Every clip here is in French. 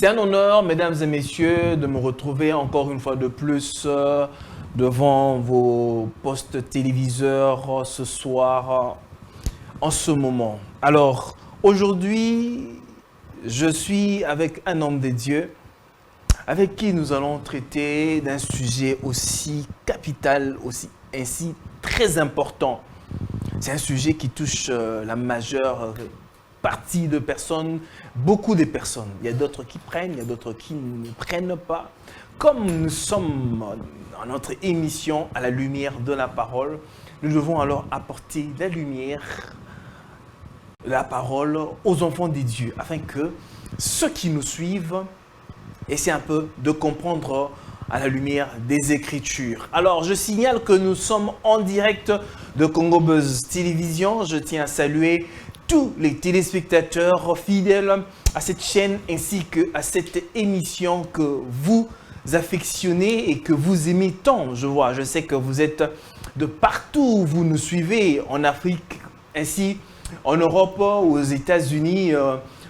C'est un honneur, mesdames et messieurs, de me retrouver encore une fois de plus devant vos postes téléviseurs ce soir, en ce moment. Alors, aujourd'hui, je suis avec un homme de Dieu avec qui nous allons traiter d'un sujet aussi capital, ainsi très important. C'est un sujet qui touche la majeure partie de personnes, beaucoup de personnes. Il y a d'autres qui prennent, il y a d'autres qui ne prennent pas. Comme nous sommes dans notre émission à la lumière de la parole, nous devons alors apporter la lumière, la parole aux enfants des dieux, afin que ceux qui nous suivent essaient un peu de comprendre à la lumière des Écritures. Alors, je signale que nous sommes en direct de Congo Buzz Télévision. Je tiens à saluer tous les téléspectateurs fidèles à cette chaîne ainsi qu'à cette émission que vous affectionnez et que vous aimez tant. Je sais que vous êtes de partout, vous nous suivez en Afrique, ainsi en Europe ou aux États-Unis.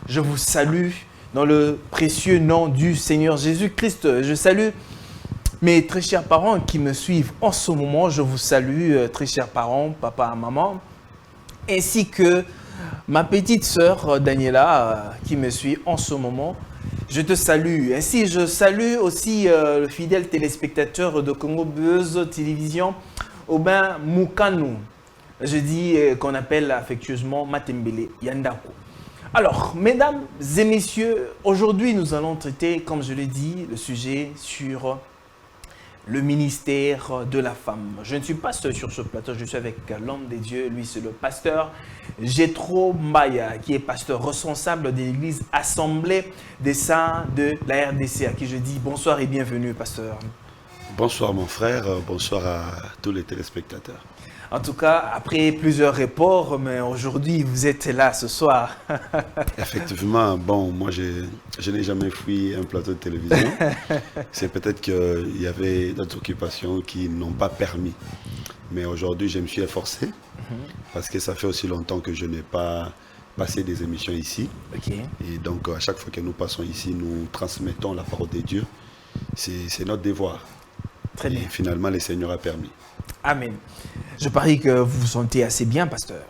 Je vous salue dans le précieux nom du Seigneur Jésus-Christ. Je salue mes très chers parents qui me suivent en ce moment. Je vous salue, très chers parents, papa, maman, ainsi que ma petite sœur Daniela qui me suit en ce moment. Je te salue. Ainsi, je salue aussi le fidèle téléspectateur de Congo Buzz Télévision, Aubin Moukano. Je dis qu'on appelle affectueusement Matembele Yandako. Alors, mesdames et messieurs, aujourd'hui nous allons traiter, comme je l'ai dit, le sujet sur le ministère de la femme. Je ne suis pas seul sur ce plateau, je suis avec l'homme des dieux, lui c'est le pasteur Jethro Mbaya, qui est pasteur responsable de l'église Assemblée des Saints de la RDC, à qui je dis bonsoir et bienvenue, pasteur. Bonsoir mon frère, bonsoir à tous les téléspectateurs. En tout cas, après plusieurs reports, mais aujourd'hui, vous êtes là ce soir. Effectivement, bon, moi, je n'ai jamais fui un plateau de télévision. C'est peut-être qu'il y avait d'autres occupations qui n'ont pas permis. Mais aujourd'hui, je me suis efforcé parce que ça fait aussi longtemps que je n'ai pas passé des émissions ici. Okay. Et donc, à chaque fois que nous passons ici, nous transmettons la parole de Dieu. C'est notre devoir. Très bien. Et finalement, le Seigneur a permis. Amen. Je parie que vous vous sentez assez bien, pasteur.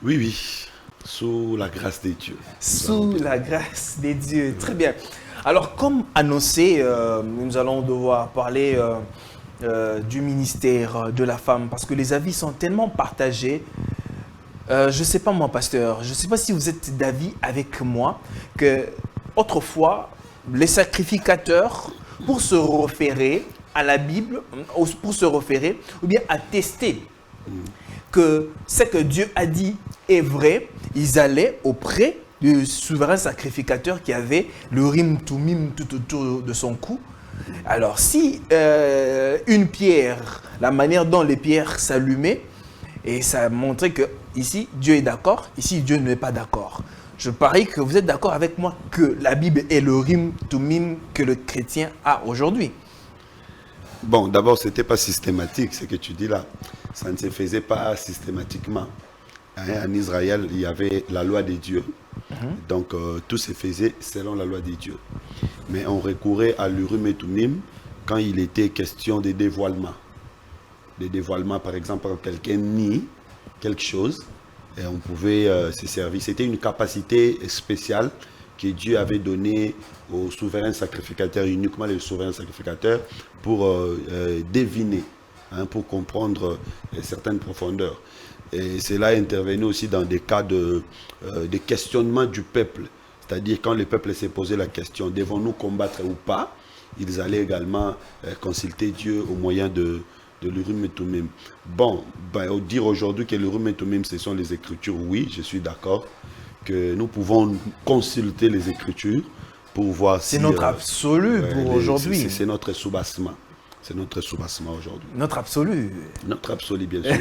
Oui, oui, sous la grâce des dieux. Sous la grâce des dieux, très bien. Alors, comme annoncé, nous allons devoir parler du ministère de la femme, parce que les avis sont tellement partagés. Je ne sais pas moi, pasteur, je ne sais pas si vous êtes d'avis avec moi, que autrefois, les sacrificateurs, pour se référer à la Bible, pour se référer, ou bien attester que ce que Dieu a dit est vrai, ils allaient auprès du souverain sacrificateur qui avait le rim tumim tout autour de son cou. Alors si une pierre, la manière dont les pierres s'allumaient, et ça montrait que ici Dieu est d'accord, ici Dieu n'est pas d'accord. Je parie que vous êtes d'accord avec moi que la Bible est le rim tumim que le chrétien a aujourd'hui. Bon, d'abord, ce n'était pas systématique, ce que tu dis là. Ça ne se faisait pas systématiquement. En Israël, il y avait la loi des dieux. Donc, tout se faisait selon la loi des dieux. Mais on recourait à l'Urim et Tumim quand il était question de dévoilement. Des dévoilements, par exemple, quand quelqu'un nie quelque chose, et on pouvait se servir. C'était une capacité spéciale que Dieu avait donnée au souverain sacrificateur, uniquement les souverains sacrificateurs, pour deviner, pour comprendre certaines profondeurs. Et cela intervenait aussi dans des cas de questionnement du peuple. C'est-à-dire quand le peuple s'est posé la question, devons-nous combattre ou pas, ils allaient également consulter Dieu au moyen de l'Urim et Tumim. Bon, dire aujourd'hui que l'Urim et Tumim, ce sont les Écritures, oui, je suis d'accord, que nous pouvons consulter les Écritures pour voir si... C'est notre absolu pour aujourd'hui. C'est notre soubassement. C'est notre soubassement aujourd'hui. Notre absolu. Notre absolu, bien sûr.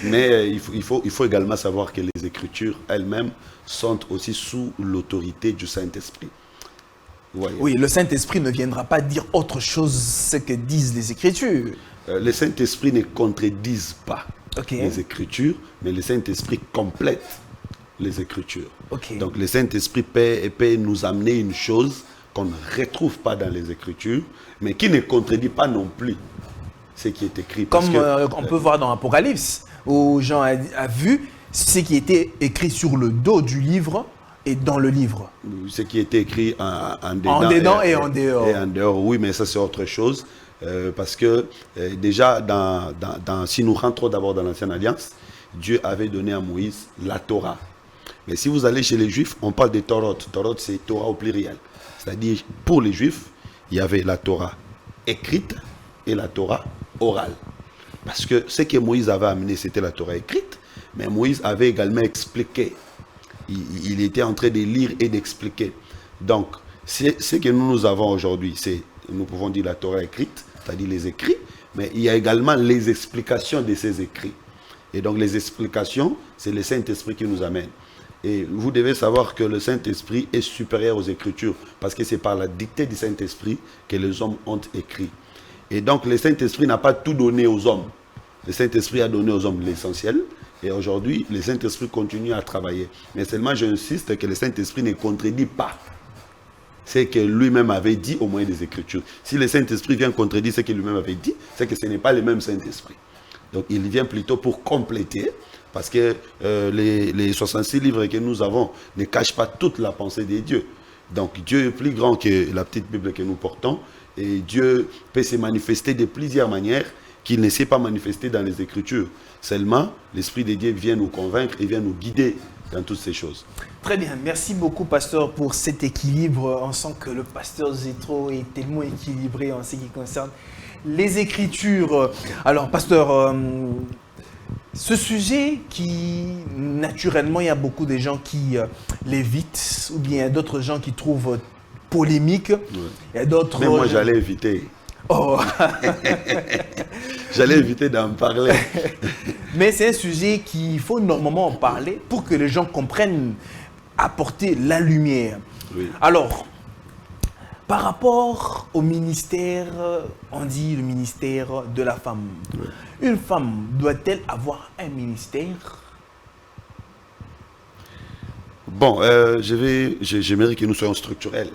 Mais il faut également savoir que les Écritures elles-mêmes sont aussi sous l'autorité du Saint-Esprit. Oui, le Saint-Esprit ne viendra pas dire autre chose ce que disent les Écritures. Le Saint-Esprit ne contredisent pas les Écritures, mais le Saint-Esprit complète les Écritures. Ok. Donc le Saint-Esprit peut nous amener une chose qu'on ne retrouve pas dans les Écritures, mais qui ne contredit pas non plus ce qui est écrit. Comme on peut voir dans l'Apocalypse, où Jean a vu ce qui était écrit sur le dos du livre et dans le livre. Ce qui était écrit en dedans et en dehors. Et en dehors, oui, mais ça c'est autre chose. Parce que déjà, si nous rentrons d'abord dans l'Ancienne Alliance, Dieu avait donné à Moïse la Torah. Mais si vous allez chez les Juifs, on parle de Torah. Torah, c'est Torah au pluriel. C'est-à-dire, pour les Juifs, il y avait la Torah écrite et la Torah orale. Parce que ce que Moïse avait amené, c'était la Torah écrite, mais Moïse avait également expliqué. Il était en train de lire et d'expliquer. Donc, ce que nous avons aujourd'hui, c'est, nous pouvons dire la Torah écrite, c'est-à-dire les écrits, mais il y a également les explications de ces écrits. Et donc, les explications, c'est le Saint-Esprit qui nous amène. Et vous devez savoir que le Saint-Esprit est supérieur aux Écritures, parce que c'est par la dictée du Saint-Esprit que les hommes ont écrit. Et donc, le Saint-Esprit n'a pas tout donné aux hommes. Le Saint-Esprit a donné aux hommes l'essentiel. Et aujourd'hui, le Saint-Esprit continue à travailler. Mais seulement, j'insiste que le Saint-Esprit ne contredit pas ce que lui-même avait dit au moyen des Écritures. Si le Saint-Esprit vient contredire ce que lui-même avait dit, c'est que ce n'est pas le même Saint-Esprit. Donc, il vient plutôt pour compléter, parce que les 66 livres que nous avons ne cachent pas toute la pensée de Dieu. Donc, Dieu est plus grand que la petite Bible que nous portons, et Dieu peut se manifester de plusieurs manières qu'il ne s'est pas manifesté dans les Écritures. Seulement, l'Esprit de Dieu vient nous convaincre et vient nous guider dans toutes ces choses. Très bien, merci beaucoup pasteur pour cet équilibre. On sent que le pasteur Zétro est tellement équilibré en ce qui concerne les Écritures. Alors pasteur, ce sujet qui, naturellement, il y a beaucoup de gens qui l'évitent, ou bien d'autres gens qui trouvent polémique. Ouais. Il y a d'autres... Mais moi, j'allais éviter. Oh. J'allais éviter d'en parler. Mais c'est un sujet qu'il faut normalement en parler pour que les gens comprennent, apporter la lumière. Oui. Alors, par rapport au ministère, on dit le ministère de la femme. Oui. Une femme doit-elle avoir un ministère? Bon, j'aimerais que nous soyons structurels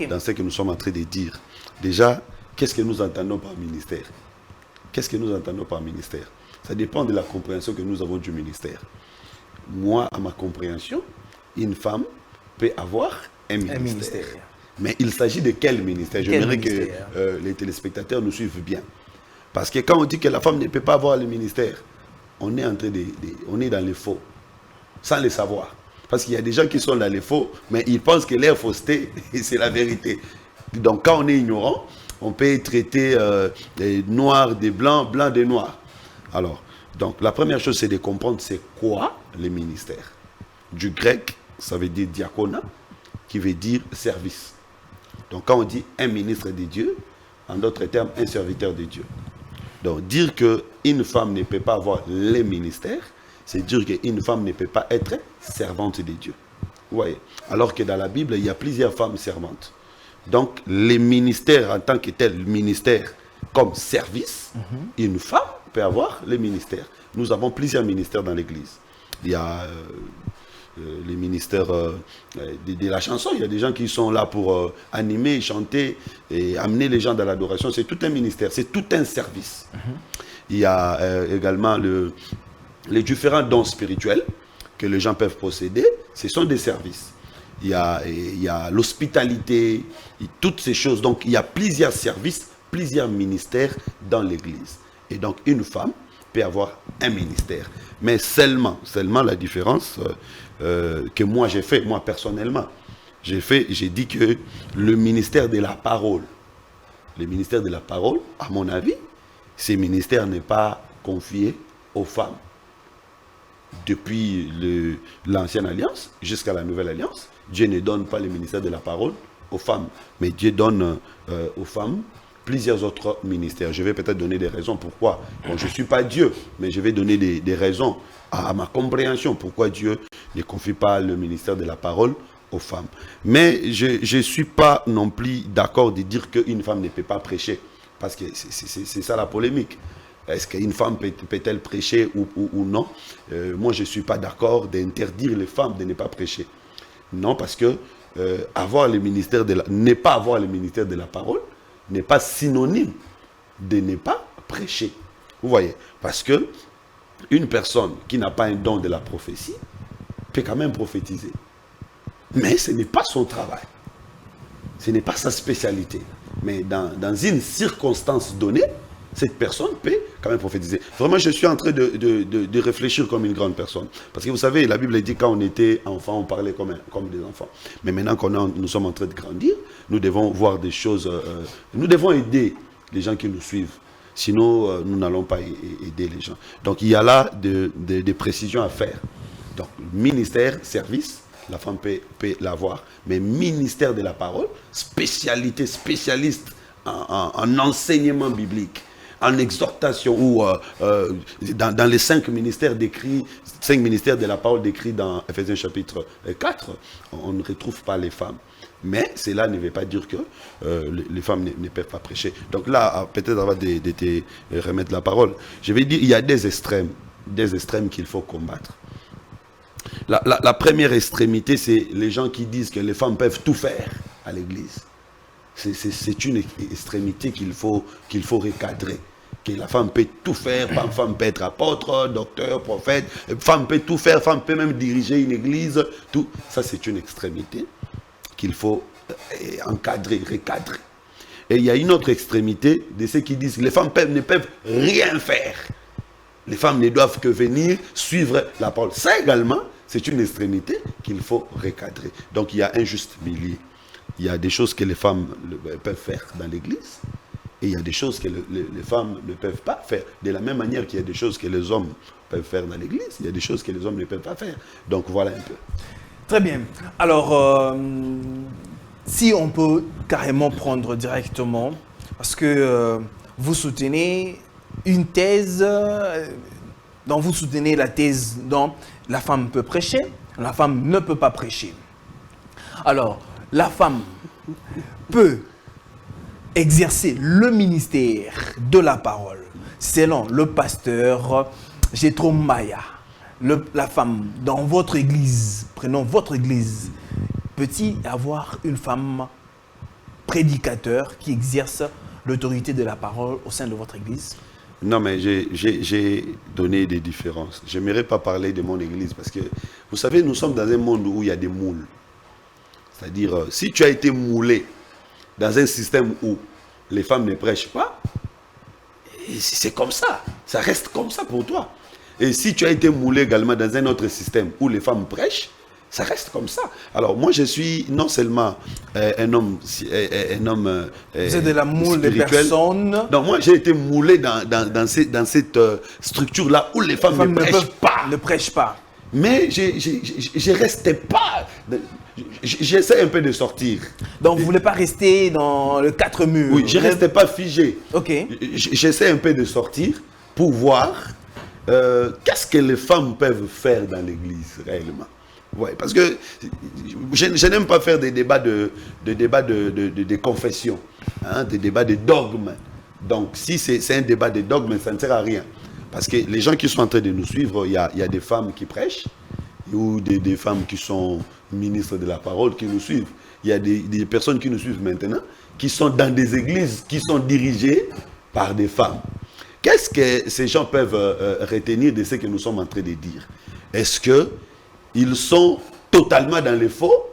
dans ce que nous sommes en train de dire. Déjà, qu'est-ce que nous entendons par ministère? Qu'est-ce que nous entendons par ministère? Ça dépend de la compréhension que nous avons du ministère. Moi, à ma compréhension, une femme peut avoir un ministère. Mais il s'agit de quel ministère? J'aimerais que les téléspectateurs nous suivent bien. Parce que quand on dit que la femme ne peut pas avoir le ministère, on est dans les faux, sans le savoir. Parce qu'il y a des gens qui sont dans les faux, mais ils pensent que leur fausseté, c'est la vérité. Donc quand on est ignorant, on peut traiter des noirs, des blancs, blancs, des noirs. Alors, donc la première chose, c'est de comprendre c'est quoi le ministère. Du grec, ça veut dire diaconat, qui veut dire service. Donc quand on dit un ministre de Dieu, en d'autres termes, un serviteur de Dieu. Donc dire qu'une femme ne peut pas avoir les ministères, c'est dire qu'une femme ne peut pas être servante de Dieu. Vous voyez? Alors que dans la Bible, il y a plusieurs femmes servantes. Donc, les ministères en tant que tel, ministère comme service, une femme peut avoir les ministères. Nous avons plusieurs ministères dans l'Église. Il y a les ministères de la chanson. Il y a des gens qui sont là pour animer, chanter et amener les gens dans l'adoration. C'est tout un ministère, c'est tout un service. Il y a également les différents dons spirituels que les gens peuvent posséder. Ce sont des services. Il y a l'hospitalité, toutes ces choses. Donc, il y a plusieurs services, plusieurs ministères dans l'Église. Et donc, une femme peut avoir un ministère. Mais seulement la différence que moi j'ai fait, moi personnellement, j'ai dit que le ministère de la parole, à mon avis, ce ministère n'est pas confié aux femmes. Depuis l'Ancienne Alliance jusqu'à la Nouvelle Alliance, Dieu ne donne pas le ministère de la parole aux femmes, mais Dieu donne aux femmes plusieurs autres ministères. Je vais peut-être donner des raisons pourquoi. Bon, je ne suis pas Dieu, mais je vais donner des raisons à ma compréhension pourquoi Dieu ne confie pas le ministère de la parole aux femmes. Mais je ne suis pas non plus d'accord de dire qu'une femme ne peut pas prêcher, parce que c'est ça la polémique. Est-ce qu'une femme peut-elle prêcher ou non? Moi, je ne suis pas d'accord d'interdire les femmes de ne pas prêcher. Non, parce que avoir le ministère ne pas avoir le ministère de la parole n'est pas synonyme de ne pas prêcher. Vous voyez? Parce que une personne qui n'a pas un don de la prophétie peut quand même prophétiser. Mais ce n'est pas son travail. Ce n'est pas sa spécialité. Mais dans une circonstance donnée, cette personne peut quand même prophétiser. Vraiment, je suis en train de réfléchir comme une grande personne. Parce que vous savez, la Bible dit quand on était enfant, on parlait comme des enfants. Mais maintenant nous sommes en train de grandir, nous devons voir des choses, nous devons aider les gens qui nous suivent. Sinon, nous n'allons pas aider les gens. Donc, il y a là des précisions à faire. Donc, ministère, service, la femme peut l'avoir. Mais ministère de la parole, spécialiste en enseignement biblique, en exhortation, ou dans les 5 ministères décrits, 5 ministères de la parole décrits dans Ephésiens chapitre 4, on ne retrouve pas les femmes. Mais cela ne veut pas dire que les femmes ne peuvent pas prêcher. Donc là, peut-être avant de te remettre la parole, je vais dire, il y a des extrêmes qu'il faut combattre. La première extrémité, c'est les gens qui disent que les femmes peuvent tout faire à l'église. C'est une extrémité qu'il faut recadrer. Que la femme peut tout faire, la femme peut être apôtre, docteur, prophète, la femme peut tout faire, la femme peut même diriger une église. Tout. Ça, c'est une extrémité qu'il faut encadrer, recadrer. Et il y a une autre extrémité de ceux qui disent que les femmes ne peuvent rien faire. Les femmes ne doivent que venir suivre la parole. Ça également, c'est une extrémité qu'il faut recadrer. Donc il y a un juste milieu. Il y a des choses que les femmes peuvent faire dans l'église et il y a des choses que les femmes ne peuvent pas faire. De la même manière qu'il y a des choses que les hommes peuvent faire dans l'église, il y a des choses que les hommes ne peuvent pas faire. Donc voilà un peu. Très bien. Alors, si on peut carrément prendre directement, parce que vous soutenez une thèse, dont vous soutenez la thèse dont la femme peut prêcher, la femme ne peut pas prêcher. Alors, la femme peut exercer le ministère de la parole, selon le pasteur Jethro Maya. La femme dans votre église, prenons votre église, peut-il y avoir une femme prédicateur qui exerce l'autorité de la parole au sein de votre église? Non, mais j'ai donné des différences. Je n'aimerais pas parler de mon église parce que, vous savez, nous sommes dans un monde où il y a des moules. C'est-à-dire, si tu as été moulé dans un système où les femmes ne prêchent pas, c'est comme ça. Ça reste comme ça pour toi. Et si tu as été moulé également dans un autre système où les femmes prêchent, ça reste comme ça. Alors moi, je suis non seulement un homme vous êtes de la moule des personnes. Non, moi, j'ai été moulé dans cette structure-là où les femmes ne prêchent pas. Mais je ne restais pas... J'essaie un peu de sortir. Donc, vous ne voulez pas rester dans le 4 murs? Oui, je ne restais pas figé. Ok. J'essaie un peu de sortir pour voir qu'est-ce que les femmes peuvent faire dans l'église réellement. Ouais, parce que je n'aime pas faire des débats de confession, hein, des débats de dogmes. Donc, si c'est un débat de dogmes, ça ne sert à rien. Parce que les gens qui sont en train de nous suivre, il y a des femmes qui prêchent, ou des femmes qui sont ministres de la parole qui nous suivent. Il y a des personnes qui nous suivent maintenant, qui sont dans des églises qui sont dirigées par des femmes. Qu'est-ce que ces gens peuvent retenir de ce que nous sommes en train de dire? Est-ce qu'ils sont totalement dans les faux?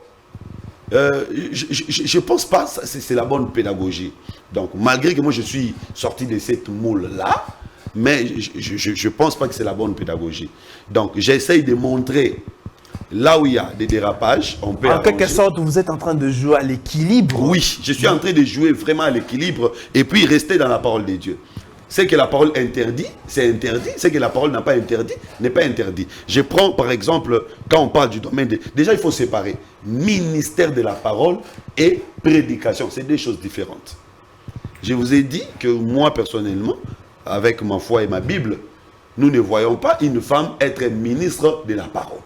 Je ne pense pas que c'est la bonne pédagogie. Donc, malgré que moi je suis sorti de cette moule-là, mais je ne pense pas que c'est la bonne pédagogie. Donc, j'essaye de montrer là où il y a des dérapages, on peut en quelque sorte, vous êtes en train de jouer à l'équilibre. Oui, je suis en train de jouer vraiment à l'équilibre et puis rester dans la parole de Dieu. Ce que la parole interdit, c'est interdit. Ce que la parole n'a pas interdit, n'est pas interdit. Je prends par exemple, quand on parle du domaine de... Déjà, il faut séparer ministère de la parole et prédication. C'est deux choses différentes. Je vous ai dit que moi, personnellement, avec ma foi et ma Bible, nous ne voyons pas une femme être ministre de la parole.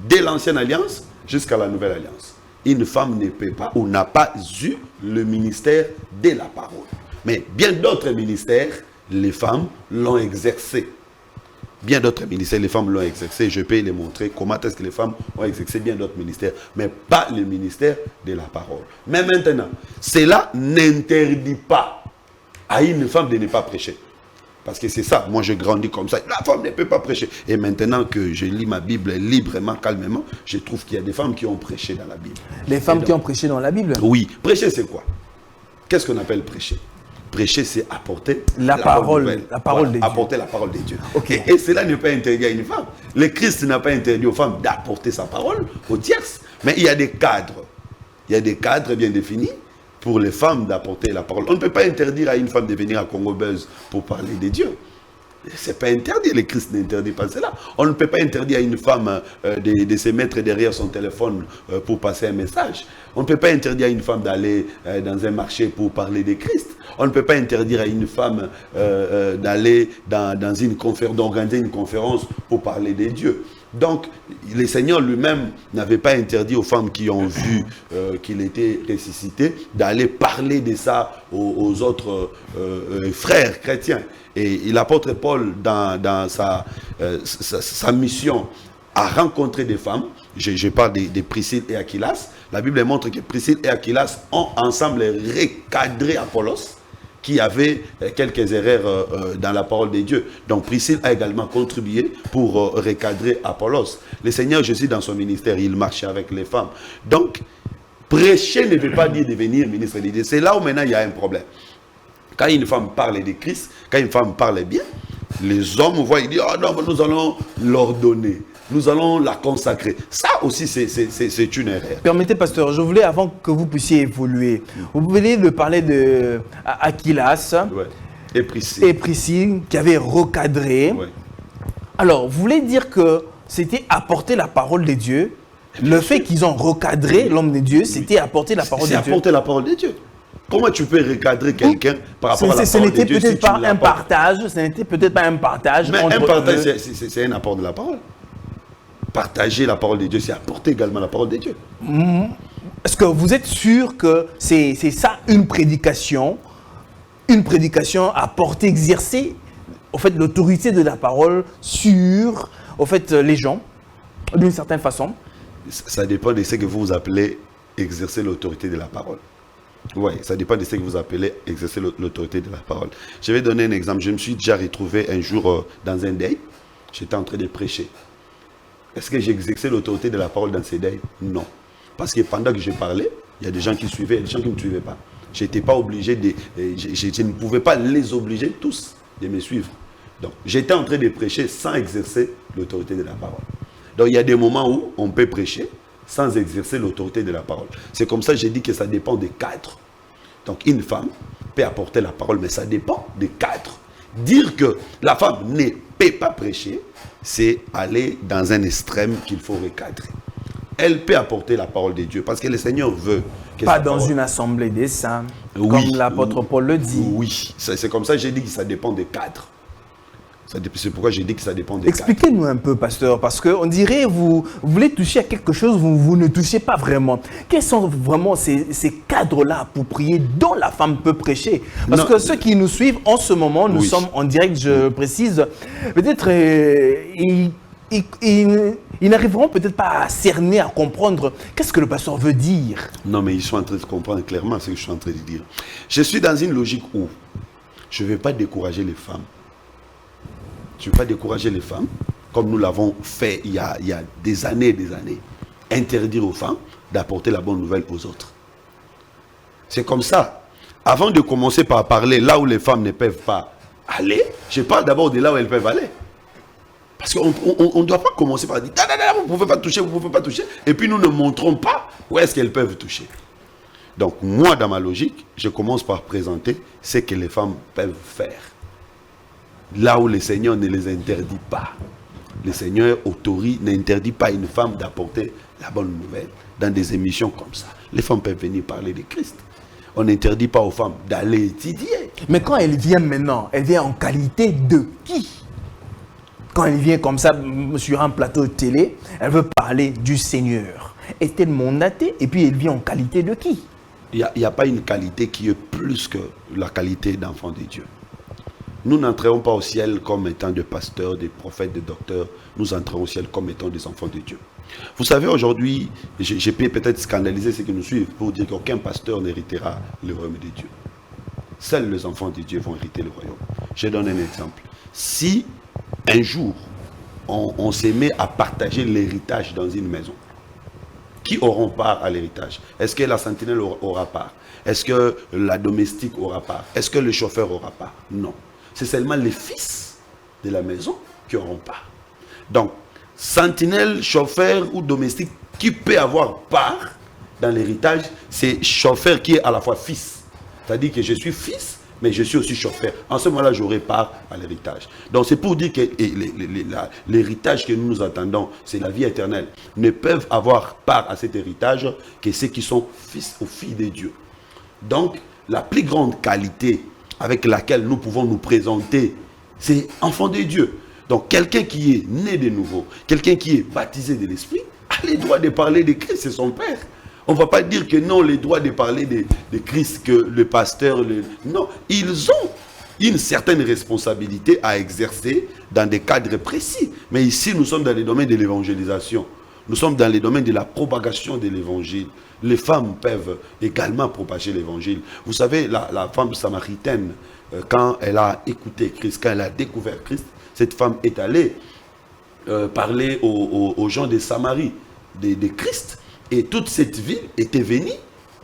Dès l'ancienne alliance jusqu'à la nouvelle alliance. Une femme ne peut pas ou n'a pas eu le ministère de la parole. Mais bien d'autres ministères les femmes l'ont exercé. Bien d'autres ministères, les femmes l'ont exercé. Je peux les montrer comment est-ce que les femmes ont exercé bien d'autres ministères, mais pas le ministère de la parole. Mais maintenant, cela n'interdit pas à une femme de ne pas prêcher. Parce que c'est ça, moi je grandis comme ça, la femme ne peut pas prêcher. Et maintenant que je lis ma Bible librement, calmement, je trouve qu'il y a des femmes qui ont prêché dans la Bible. Les femmes qui ont prêché dans la Bible? Oui, prêcher c'est quoi? Qu'est-ce qu'on appelle prêcher? Prêcher, c'est apporter la parole de Dieu. Apporter la parole de Dieu. Okay. Et cela n'est pas interdit à une femme. Le Christ n'a pas interdit aux femmes d'apporter sa parole aux tierces. Mais il y a des cadres. Il y a des cadres bien définis pour les femmes d'apporter la parole. On ne peut pas interdire à une femme de venir à Congo Buzz pour parler de Dieu. Ce n'est pas interdit, le Christ n'interdit pas cela. On ne peut pas interdire à une femme de se mettre derrière son téléphone pour passer un message. On ne peut pas interdire à une femme d'aller dans un marché pour parler de Christ. On ne peut pas interdire à une femme d'aller dans une conférence, d'organiser une conférence pour parler de Dieu. Donc, le Seigneur lui-même n'avait pas interdit aux femmes qui ont vu qu'il était ressuscité d'aller parler de ça aux autres frères chrétiens. Et l'apôtre Paul, dans sa mission, a rencontré des femmes. Je parle de Priscille et Aquilas. La Bible montre que Priscille et Aquilas ont ensemble recadré Apollos, qui avait quelques erreurs dans la parole de Dieu. Donc Priscille a également contribué pour recadrer Apollos. Le Seigneur Jésus, dans son ministère, il marchait avec les femmes. Donc, prêcher ne veut pas dire devenir ministre de Dieu. C'est là où maintenant il y a un problème. Quand une femme parle de Christ, quand une femme parle bien, les hommes voient, ils disent, oh non, nous allons l'ordonner. Nous allons la consacrer. Ça aussi, c'est une erreur. Permettez, pasteur, je voulais, avant que vous puissiez évoluer, vous venez de parler d'Aquilas et Priscille qui avaient recadré. Ouais. Alors, vous voulez dire que c'était apporter la parole de Dieu. Le fait qu'ils ont recadré l'homme de Dieu, c'était apporter la parole de Dieu. C'est apporter la parole de Dieu. Comment tu peux recadrer quelqu'un par rapport à la parole de Dieu? Ce n'était peut-être pas un partage. Ce n'était peut-être pas un partage. Mais un partage, c'est un apport de la parole. Partager la parole de Dieu, c'est apporter également la parole de Dieu. Est-ce que vous êtes sûr que c'est ça une prédication à porter, exercer au fait l'autorité de la parole sur au fait les gens d'une certaine façon? Ça dépend de ce que vous appelez exercer l'autorité de la parole. Oui, ça dépend de ce que vous appelez exercer l'autorité de la parole. Je vais donner un exemple. Je me suis déjà retrouvé un jour dans un deuil. J'étais en train de prêcher. Est-ce que j'ai exercé l'autorité de la parole dans ces deuils? Non. Parce que pendant que je parlais, il y a des gens qui suivaient et des gens qui ne me suivaient pas. Je n'étais pas obligé de... Je ne pouvais pas les obliger tous de me suivre. Donc, j'étais en train de prêcher sans exercer l'autorité de la parole. Donc, il y a des moments où on peut prêcher sans exercer l'autorité de la parole. C'est comme ça que j'ai dit que ça dépend des cadres. Donc, une femme peut apporter la parole, mais ça dépend des cadres. Dire que la femme ne peut pas prêcher, c'est aller dans un extrême qu'il faut recadrer. Elle peut apporter la parole de Dieu, parce que le Seigneur veut... Pas dans une assemblée des saints, oui, comme l'apôtre Paul le dit. Oui, c'est comme ça que j'ai dit que ça dépend des cadres. C'est pourquoi j'ai dit que ça dépend des cadres. Expliquez-nous un peu, pasteur, parce qu'on dirait que vous voulez toucher à quelque chose, vous ne touchez pas vraiment. Quels sont vraiment ces cadres-là appropriés dont la femme peut prêcher? Parce que ceux qui nous suivent en ce moment, nous sommes en direct, je précise, peut-être ils n'arriveront peut-être pas à cerner, à comprendre qu'est-ce que le pasteur veut dire. Non, mais ils sont en train de comprendre clairement ce que je suis en train de dire. Je suis dans une logique où je ne vais pas décourager les femmes. Je ne veux pas décourager les femmes, comme nous l'avons fait il y a des années et des années. Interdire aux femmes d'apporter la bonne nouvelle aux autres. C'est comme ça. Avant de commencer par parler là où les femmes ne peuvent pas aller, je parle d'abord de là où elles peuvent aller. Parce qu'on ne doit pas commencer par dire « vous ne pouvez pas toucher, vous ne pouvez pas toucher ». Et puis nous ne montrons pas où est-ce qu'elles peuvent toucher. Donc moi, dans ma logique, je commence par présenter ce que les femmes peuvent faire. Là où le Seigneur ne les interdit pas. Le Seigneur n'interdit pas à une femme d'apporter la bonne nouvelle dans des émissions comme ça. Les femmes peuvent venir parler de Christ. On n'interdit pas aux femmes d'aller étudier. Mais quand elle vient maintenant, elle vient en qualité de qui? Quand elle vient comme ça sur un plateau de télé, elle veut parler du Seigneur. Est-elle mandatée? Et puis elle vient en qualité de qui? Il n'y a pas une qualité qui est plus que la qualité d'enfant de Dieu. Nous n'entrerons pas au ciel comme étant des pasteurs, des prophètes, des docteurs. Nous entrerons au ciel comme étant des enfants de Dieu. Vous savez, aujourd'hui, j'ai pu peut-être scandaliser ceux qui nous suivent pour dire qu'aucun pasteur n'héritera le royaume de Dieu. Seuls les enfants de Dieu vont hériter le royaume. Je donne un exemple. Si un jour, on se met à partager l'héritage dans une maison, qui auront part à l'héritage? Est-ce que la sentinelle aura part? Est-ce que la domestique aura part? Est-ce que le chauffeur aura part? Non. C'est seulement les fils de la maison qui auront part. Donc, sentinelle, chauffeur ou domestique, qui peut avoir part dans l'héritage, c'est chauffeur qui est à la fois fils. C'est-à-dire que je suis fils, mais je suis aussi chauffeur. En ce moment-là, j'aurai part à l'héritage. Donc, c'est pour dire que l'héritage que nous attendons, c'est la vie éternelle. Ne peuvent avoir part à cet héritage que ceux qui sont fils ou filles de Dieu. Donc, la plus grande qualité avec laquelle nous pouvons nous présenter, c'est enfant de Dieu. Donc, quelqu'un qui est né de nouveau, quelqu'un qui est baptisé de l'Esprit, a le droit de parler de Christ, c'est son Père. On ne va pas dire que non, les droits de parler de Christ, que le pasteur... Non, ils ont une certaine responsabilité à exercer dans des cadres précis. Mais ici, nous sommes dans les domaines de l'évangélisation. Nous sommes dans les domaines de la propagation de l'évangile. Les femmes peuvent également propager l'évangile. Vous savez, la femme samaritaine, quand elle a écouté Christ, quand elle a découvert Christ, cette femme est allée parler aux gens de Samarie, de Christ. Et toute cette ville était venue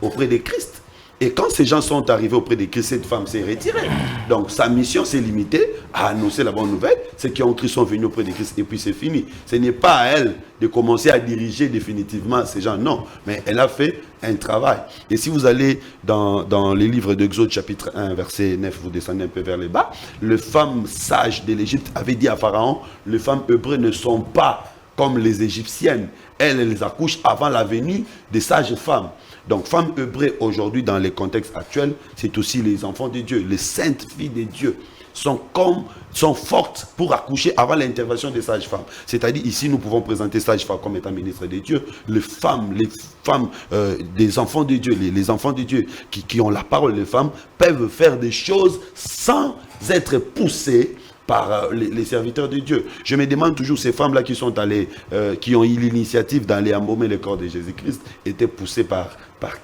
auprès de Christ. Et quand ces gens sont arrivés auprès de Christ, cette femme s'est retirée. Donc sa mission s'est limitée à annoncer la bonne nouvelle. Ceux qui ont cru sont venus auprès de Christ et puis c'est fini. Ce n'est pas à elle de commencer à diriger définitivement ces gens, non. Mais elle a fait un travail. Et si vous allez dans les livres d'Exode chapitre 1, verset 9, vous descendez un peu vers le bas, les femmes sages de l'Égypte avaient dit à Pharaon, les femmes hébreues ne sont pas comme les Égyptiennes. Elles les accouchent avant la venue des sages femmes. Donc, femmes hébreues aujourd'hui, dans les contextes actuels, c'est aussi les enfants de Dieu, les saintes filles de Dieu sont fortes pour accoucher avant l'intervention des sages-femmes. C'est-à-dire, ici, nous pouvons présenter sages-femmes comme étant ministres de Dieu. Les femmes des enfants de Dieu, les enfants de Dieu qui ont la parole, les femmes, peuvent faire des choses sans être poussées par les serviteurs de Dieu. Je me demande toujours, ces femmes-là qui sont allées, qui ont eu l'initiative d'aller embaumer le corps de Jésus-Christ, étaient poussées par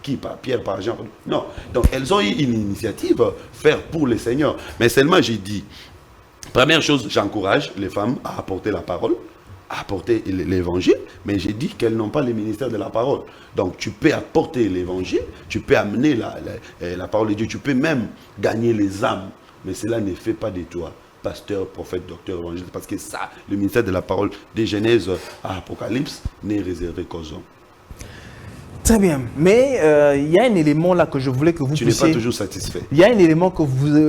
qui? Par Pierre, par Jean? Non. Donc, elles ont eu une initiative, faire pour le Seigneur. Mais seulement, j'ai dit, première chose, j'encourage les femmes à apporter la parole, à apporter l'évangile, mais j'ai dit qu'elles n'ont pas le ministère de la parole. Donc, tu peux apporter l'évangile, tu peux amener la parole de Dieu, tu peux même gagner les âmes, mais cela ne fait pas de toi pasteur, prophète, docteur, évangéliste, parce que ça, le ministère de la parole de Genèse à Apocalypse n'est réservé qu'aux hommes. Très bien, mais il y a un élément là que je voulais que vous puissiez... Tu n'es pas toujours satisfait. Il y a un élément que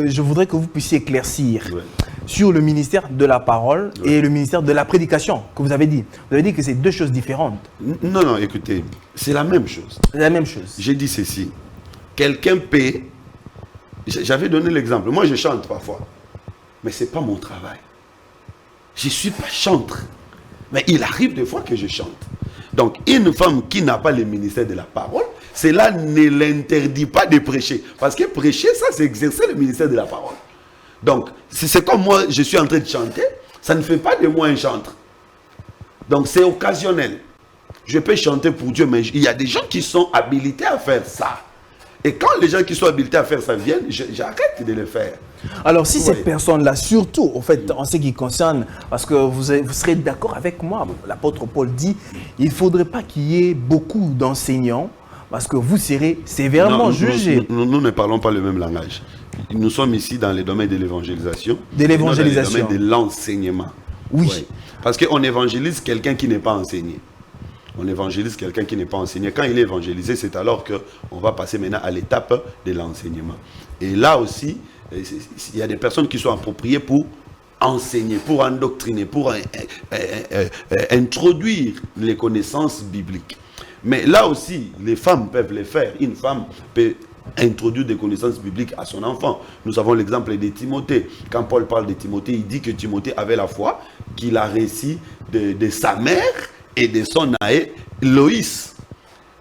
je voudrais que vous puissiez éclaircir sur le ministère de la parole et le ministère de la prédication que vous avez dit. Vous avez dit que c'est deux choses différentes. Non, non, écoutez, c'est la même chose. C'est la même chose. J'ai dit ceci. Quelqu'un paie... J'avais donné l'exemple. Moi, je chante parfois. Mais ce n'est pas mon travail. Je ne suis pas chanteur. Mais il arrive des fois que je chante. Donc, une femme qui n'a pas le ministère de la parole, cela ne l'interdit pas de prêcher. Parce que prêcher, ça, c'est exercer le ministère de la parole. Donc, si c'est comme moi, je suis en train de chanter, ça ne fait pas de moi un chanteur. Donc, c'est occasionnel. Je peux chanter pour Dieu, mais il y a des gens qui sont habilités à faire ça. Et quand les gens qui sont habilités à faire ça viennent, j'arrête de le faire. Alors, si cette personne-là, surtout, en fait, en ce qui concerne, parce que vous serez d'accord avec moi, l'apôtre Paul dit, il ne faudrait pas qu'il y ait beaucoup d'enseignants, parce que vous serez sévèrement jugés. Nous ne parlons pas le même langage. Nous sommes ici dans les domaines de l'évangélisation. De l'évangélisation. Dans les domaines de l'enseignement. Oui. Parce qu'on évangélise quelqu'un qui n'est pas enseigné. On évangélise quelqu'un qui n'est pas enseigné. Quand il est évangélisé, c'est alors qu'on va passer maintenant à l'étape de l'enseignement. Et là aussi, il y a des personnes qui sont appropriées pour enseigner, pour endoctriner, pour introduire les connaissances bibliques. Mais là aussi, les femmes peuvent le faire. Une femme peut introduire des connaissances bibliques à son enfant. Nous avons l'exemple de Timothée. Quand Paul parle de Timothée, il dit que Timothée avait la foi qu'il a reçue de sa mère et de son aïe, Loïs.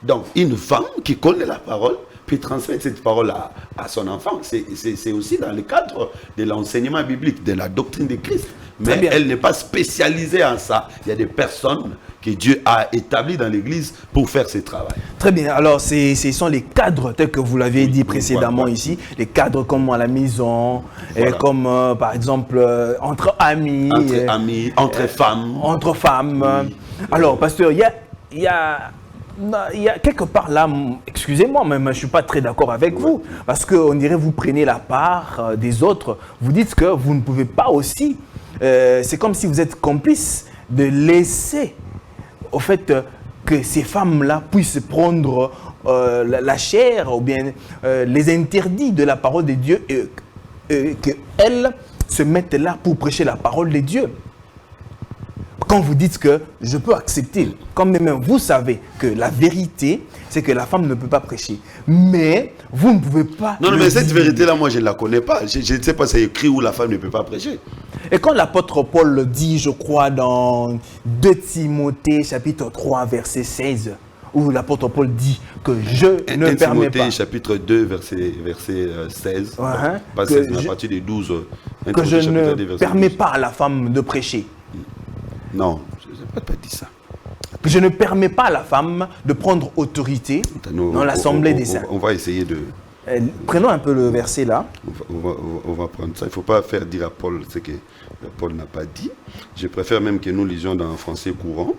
Donc, une femme qui connaît la parole peut transmettre cette parole à son enfant. C'est aussi dans le cadre de l'enseignement biblique, de la doctrine de Christ. Mais elle n'est pas spécialisée en ça. Il y a des personnes que Dieu a établies dans l'Église pour faire ce travail. Très bien. Alors, ce sont les cadres, tels que vous l'avez dit précédemment ici, les cadres comme à la maison, et comme par exemple entre amis. Entre amis, entre femmes. Entre femmes. Oui. Alors, pasteur, il y a quelque part là, excusez-moi, mais je ne suis pas très d'accord avec vous, parce qu'on dirait que vous prenez la part des autres. Vous dites que vous ne pouvez pas aussi, c'est comme si vous êtes complice de laisser, au fait, que ces femmes-là puissent prendre la chair ou bien les interdits de la parole de Dieu et qu'elles se mettent là pour prêcher la parole de Dieu. Quand vous dites que je peux accepter, comme même vous savez que la vérité, c'est que la femme ne peut pas prêcher. Mais vous ne pouvez pas... Non, mais cette vérité-là, moi, je ne la connais pas. Je ne sais pas, c'est écrit où la femme ne peut pas prêcher. Et quand l'apôtre Paul le dit, je crois, dans 2 Timothée, chapitre 3, verset 16, où l'apôtre Paul dit que je ne permets pas... Timothée, chapitre 2, verset 16, pas 16, mais à partir des 12. Que je ne permets pas à la femme de prêcher. Non, je n'ai pas dit ça. Je ne permets pas à la femme de prendre autorité dans l'assemblée des saints. On va essayer de... Prenons un peu le verset là. On va prendre ça. Il ne faut pas faire dire à Paul ce que Paul n'a pas dit. Je préfère même que nous lisions dans un français courant.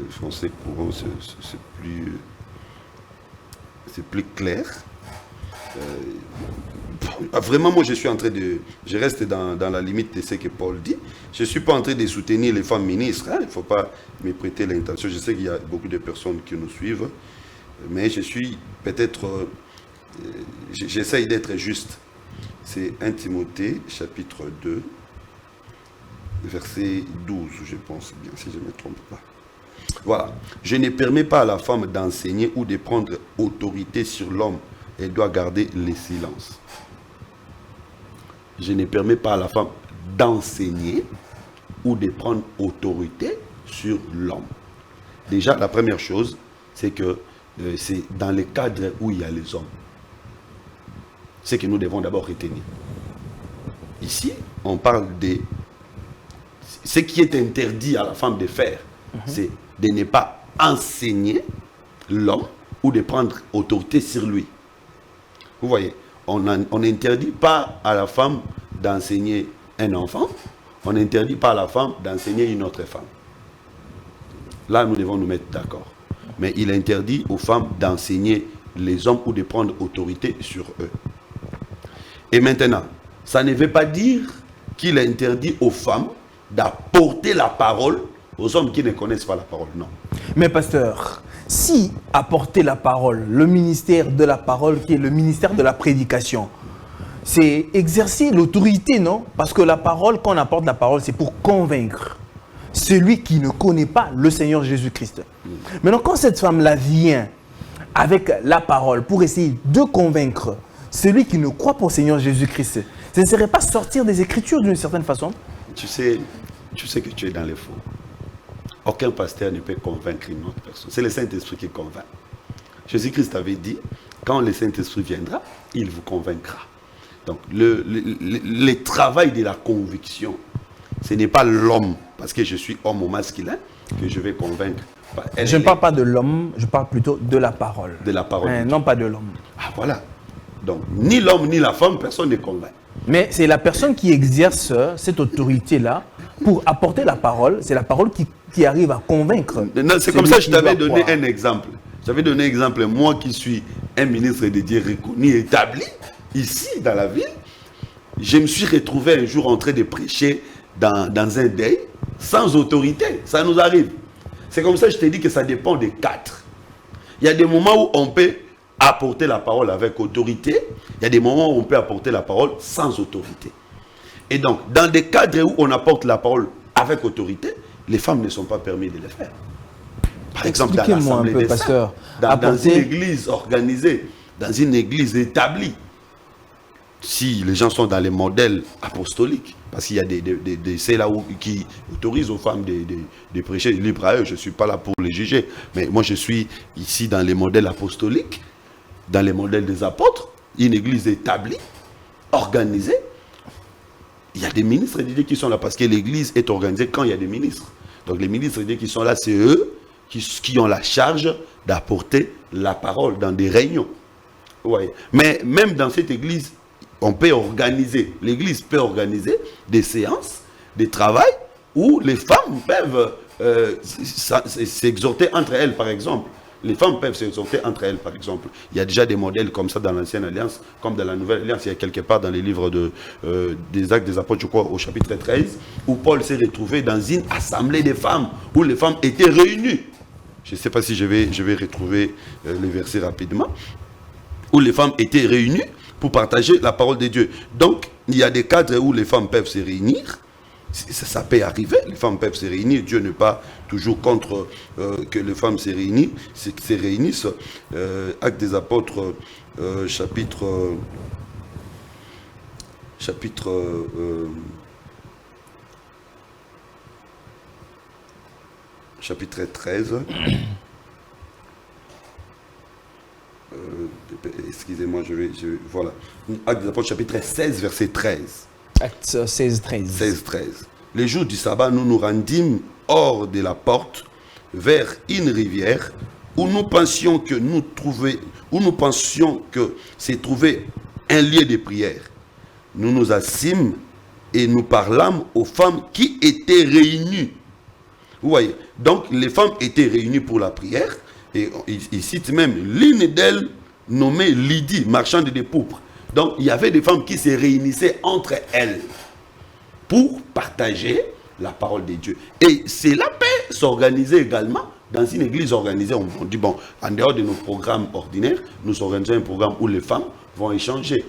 Français courant, c'est plus clair. Vraiment, moi, je suis en train de... Je reste dans la limite de ce que Paul dit. Je ne suis pas en train de soutenir les femmes ministres. Il ne faut pas me prêter l'intention. Je sais qu'il y a beaucoup de personnes qui nous suivent. Mais je suis peut-être... j'essaye d'être juste. C'est 1 Timothée, chapitre 2, verset 12, je pense bien, si je ne me trompe pas. Voilà. Je ne permets pas à la femme d'enseigner ou de prendre autorité sur l'homme. Elle doit garder le silence. Je ne permets pas à la femme d'enseigner ou de prendre autorité sur l'homme. Déjà, la première chose, c'est que c'est dans le cadre où il y a les hommes. C'est que nous devons d'abord retenir. Ici, on parle de ce qui est interdit à la femme de faire, c'est de ne pas enseigner l'homme ou de prendre autorité sur lui. Vous voyez, on n'interdit pas à la femme d'enseigner un enfant, on n'interdit pas à la femme d'enseigner une autre femme. Là, nous devons nous mettre d'accord. Mais il interdit aux femmes d'enseigner les hommes ou de prendre autorité sur eux. Et maintenant, ça ne veut pas dire qu'il interdit aux femmes d'apporter la parole aux hommes qui ne connaissent pas la parole, non. Mais pasteur, si apporter la parole, le ministère de la parole qui est le ministère de la prédication, c'est exercer l'autorité, non? Parce que la parole, quand on apporte la parole, c'est pour convaincre celui qui ne connaît pas le Seigneur Jésus-Christ. Maintenant, quand cette femme-là vient avec la parole pour essayer de convaincre celui qui ne croit pas au Seigneur Jésus-Christ, ce ne serait pas sortir des Écritures d'une certaine façon? Tu sais que tu es dans les faux. Aucun pasteur ne peut convaincre une autre personne. C'est le Saint-Esprit qui convainc. Jésus-Christ avait dit, quand le Saint-Esprit viendra, il vous convaincra. Donc, le travail de la conviction, ce n'est pas l'homme, parce que je suis homme au masculin, que je vais convaincre. Je ne parle pas de l'homme, je parle plutôt de la parole. De la parole. Non pas de l'homme. Ah voilà. Donc, ni l'homme ni la femme, personne ne convainc. Mais c'est la personne qui exerce cette autorité-là pour apporter la parole. C'est la parole qui arrive à convaincre. C'est comme ça que je t'avais donné un exemple. J'avais donné un exemple. Moi qui suis un ministre de Dieu reconnu, établi, ici dans la ville, je me suis retrouvé un jour en train de prêcher dans un deuil, sans autorité. Ça nous arrive. C'est comme ça que je t'ai dit que ça dépend des quatre. Il y a des moments où on peut apporter la parole avec autorité. Il y a des moments où on peut apporter la parole sans autorité. Et donc, dans des cadres où on apporte la parole avec autorité, les femmes ne sont pas permises de le faire. Par exemple, dans l'Assemblée des Saints, dans une église organisée, dans une église établie. Si les gens sont dans les modèles apostoliques, parce qu'il y a c'est là où qui autorisent aux femmes de prêcher libre à eux, je ne suis pas là pour les juger, mais moi je suis ici dans les modèles apostoliques. dans les modèles des apôtres, une église établie, organisée. Il y a des ministres de Dieu qui sont là parce que l'église est organisée quand il y a des ministres. Donc les ministres de Dieu qui sont là, c'est eux qui ont la charge d'apporter la parole dans des réunions. Ouais. Mais même dans cette église, on peut organiser, l'église peut organiser des séances, des travails où les femmes peuvent s'exhorter entre elles, par exemple. Les femmes peuvent s'exhorter entre elles, par exemple. Il y a déjà des modèles comme ça dans l'Ancienne Alliance, comme dans la Nouvelle Alliance. Il y a quelque part dans les livres des Actes des Apôtres, je crois, au chapitre 13, où Paul s'est retrouvé dans une assemblée des femmes, où les femmes étaient réunies. Je ne sais pas si je vais retrouver les versets rapidement. Où les femmes étaient réunies pour partager la parole de Dieu. Donc, il y a des cadres où les femmes peuvent se réunir. Ça peut arriver, les femmes peuvent se réunir. Dieu n'est pas toujours contre que les femmes se réunissent. Actes des Apôtres, chapitre 13. Excusez-moi, voilà. Actes des Apôtres, chapitre 16, verset 13. Acte 16, 13. 16, 13. Les jours du sabbat, nous nous rendîmes hors de la porte, vers une rivière, où nous pensions que c'est trouvé un lieu de prière. Nous nous assîmes et nous parlâmes aux femmes qui étaient réunies. Vous voyez, donc les femmes étaient réunies pour la prière, et il cite même l'une d'elles nommée Lydie, marchande de pourpre. Donc il y avait des femmes qui se réunissaient entre elles pour partager la parole de Dieu. Et cela peut s'organiser également dans une église organisée. On dit, bon, en dehors de nos programmes ordinaires, nous organisons un programme où les femmes vont échanger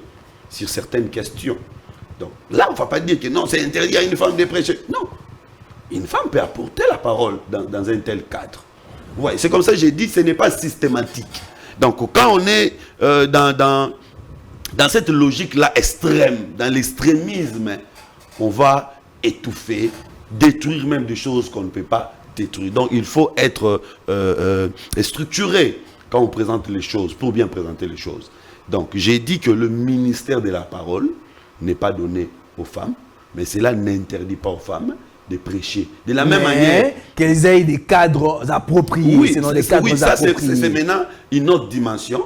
sur certaines questions. Donc là, on ne va pas dire que non, c'est interdit à une femme de prêcher. Non, une femme peut apporter la parole dans un tel cadre. Ouais, c'est comme ça que j'ai dit, ce n'est pas systématique. Donc quand on est dans cette logique-là extrême, dans l'extrémisme, on va étouffer, détruire même des choses qu'on ne peut pas détruire. Donc il faut être structuré quand on présente les choses, pour bien présenter les choses. Donc j'ai dit que le ministère de la parole n'est pas donné aux femmes, mais cela n'interdit pas aux femmes de prêcher. De la même manière, qu'elles aient des cadres appropriés. Oui, sinon des cadres appropriés. C'est maintenant une autre dimension,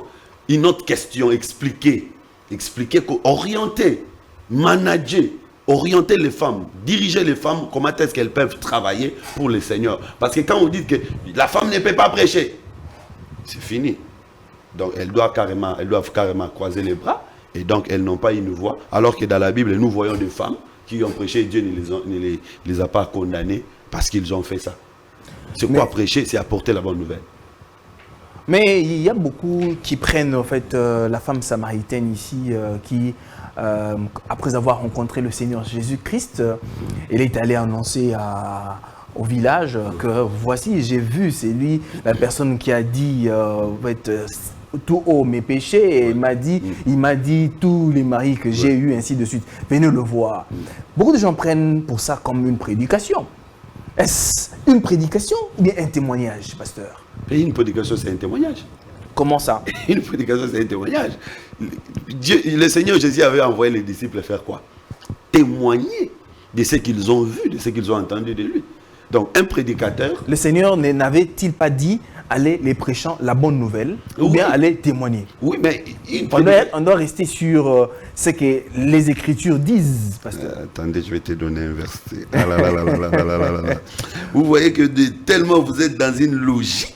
une autre question. Expliquer, orienter, manager, orienter les femmes, diriger les femmes, comment est-ce qu'elles peuvent travailler pour le Seigneur. Parce que quand on dit que la femme ne peut pas prêcher, c'est fini. Donc elles doivent carrément croiser les bras, et donc elles n'ont pas une voix. Alors que dans la Bible, nous voyons des femmes qui ont prêché, Dieu ne les a pas condamnés parce qu'ils ont fait ça. C'est quoi prêcher? C'est apporter la bonne nouvelle. Mais il y a beaucoup qui prennent en fait la femme samaritaine ici qui, après avoir rencontré le Seigneur Jésus-Christ, elle est allée annoncer au village que voici, j'ai vu, c'est lui, la personne qui a dit tout haut mes péchés, et il m'a dit tous les maris que j'ai eus, ainsi de suite. Venez le voir. Beaucoup de gens prennent pour ça comme une prédication. Est-ce une prédication ou bien un témoignage, pasteur? Et une prédication, c'est un témoignage. Comment ça? Une prédication, c'est un témoignage. Le Seigneur Jésus avait envoyé les disciples faire quoi? Témoigner de ce qu'ils ont vu, de ce qu'ils ont entendu de lui. Donc, un prédicateur... Le Seigneur n'avait-il pas dit aller les prêchant la bonne nouvelle ou bien aller témoigner? Oui, mais... On doit rester sur ce que les Écritures disent, pasteur. Attendez, je vais te donner un verset. Ah là là là là là là là là là. Vous voyez que tellement vous êtes dans une logique.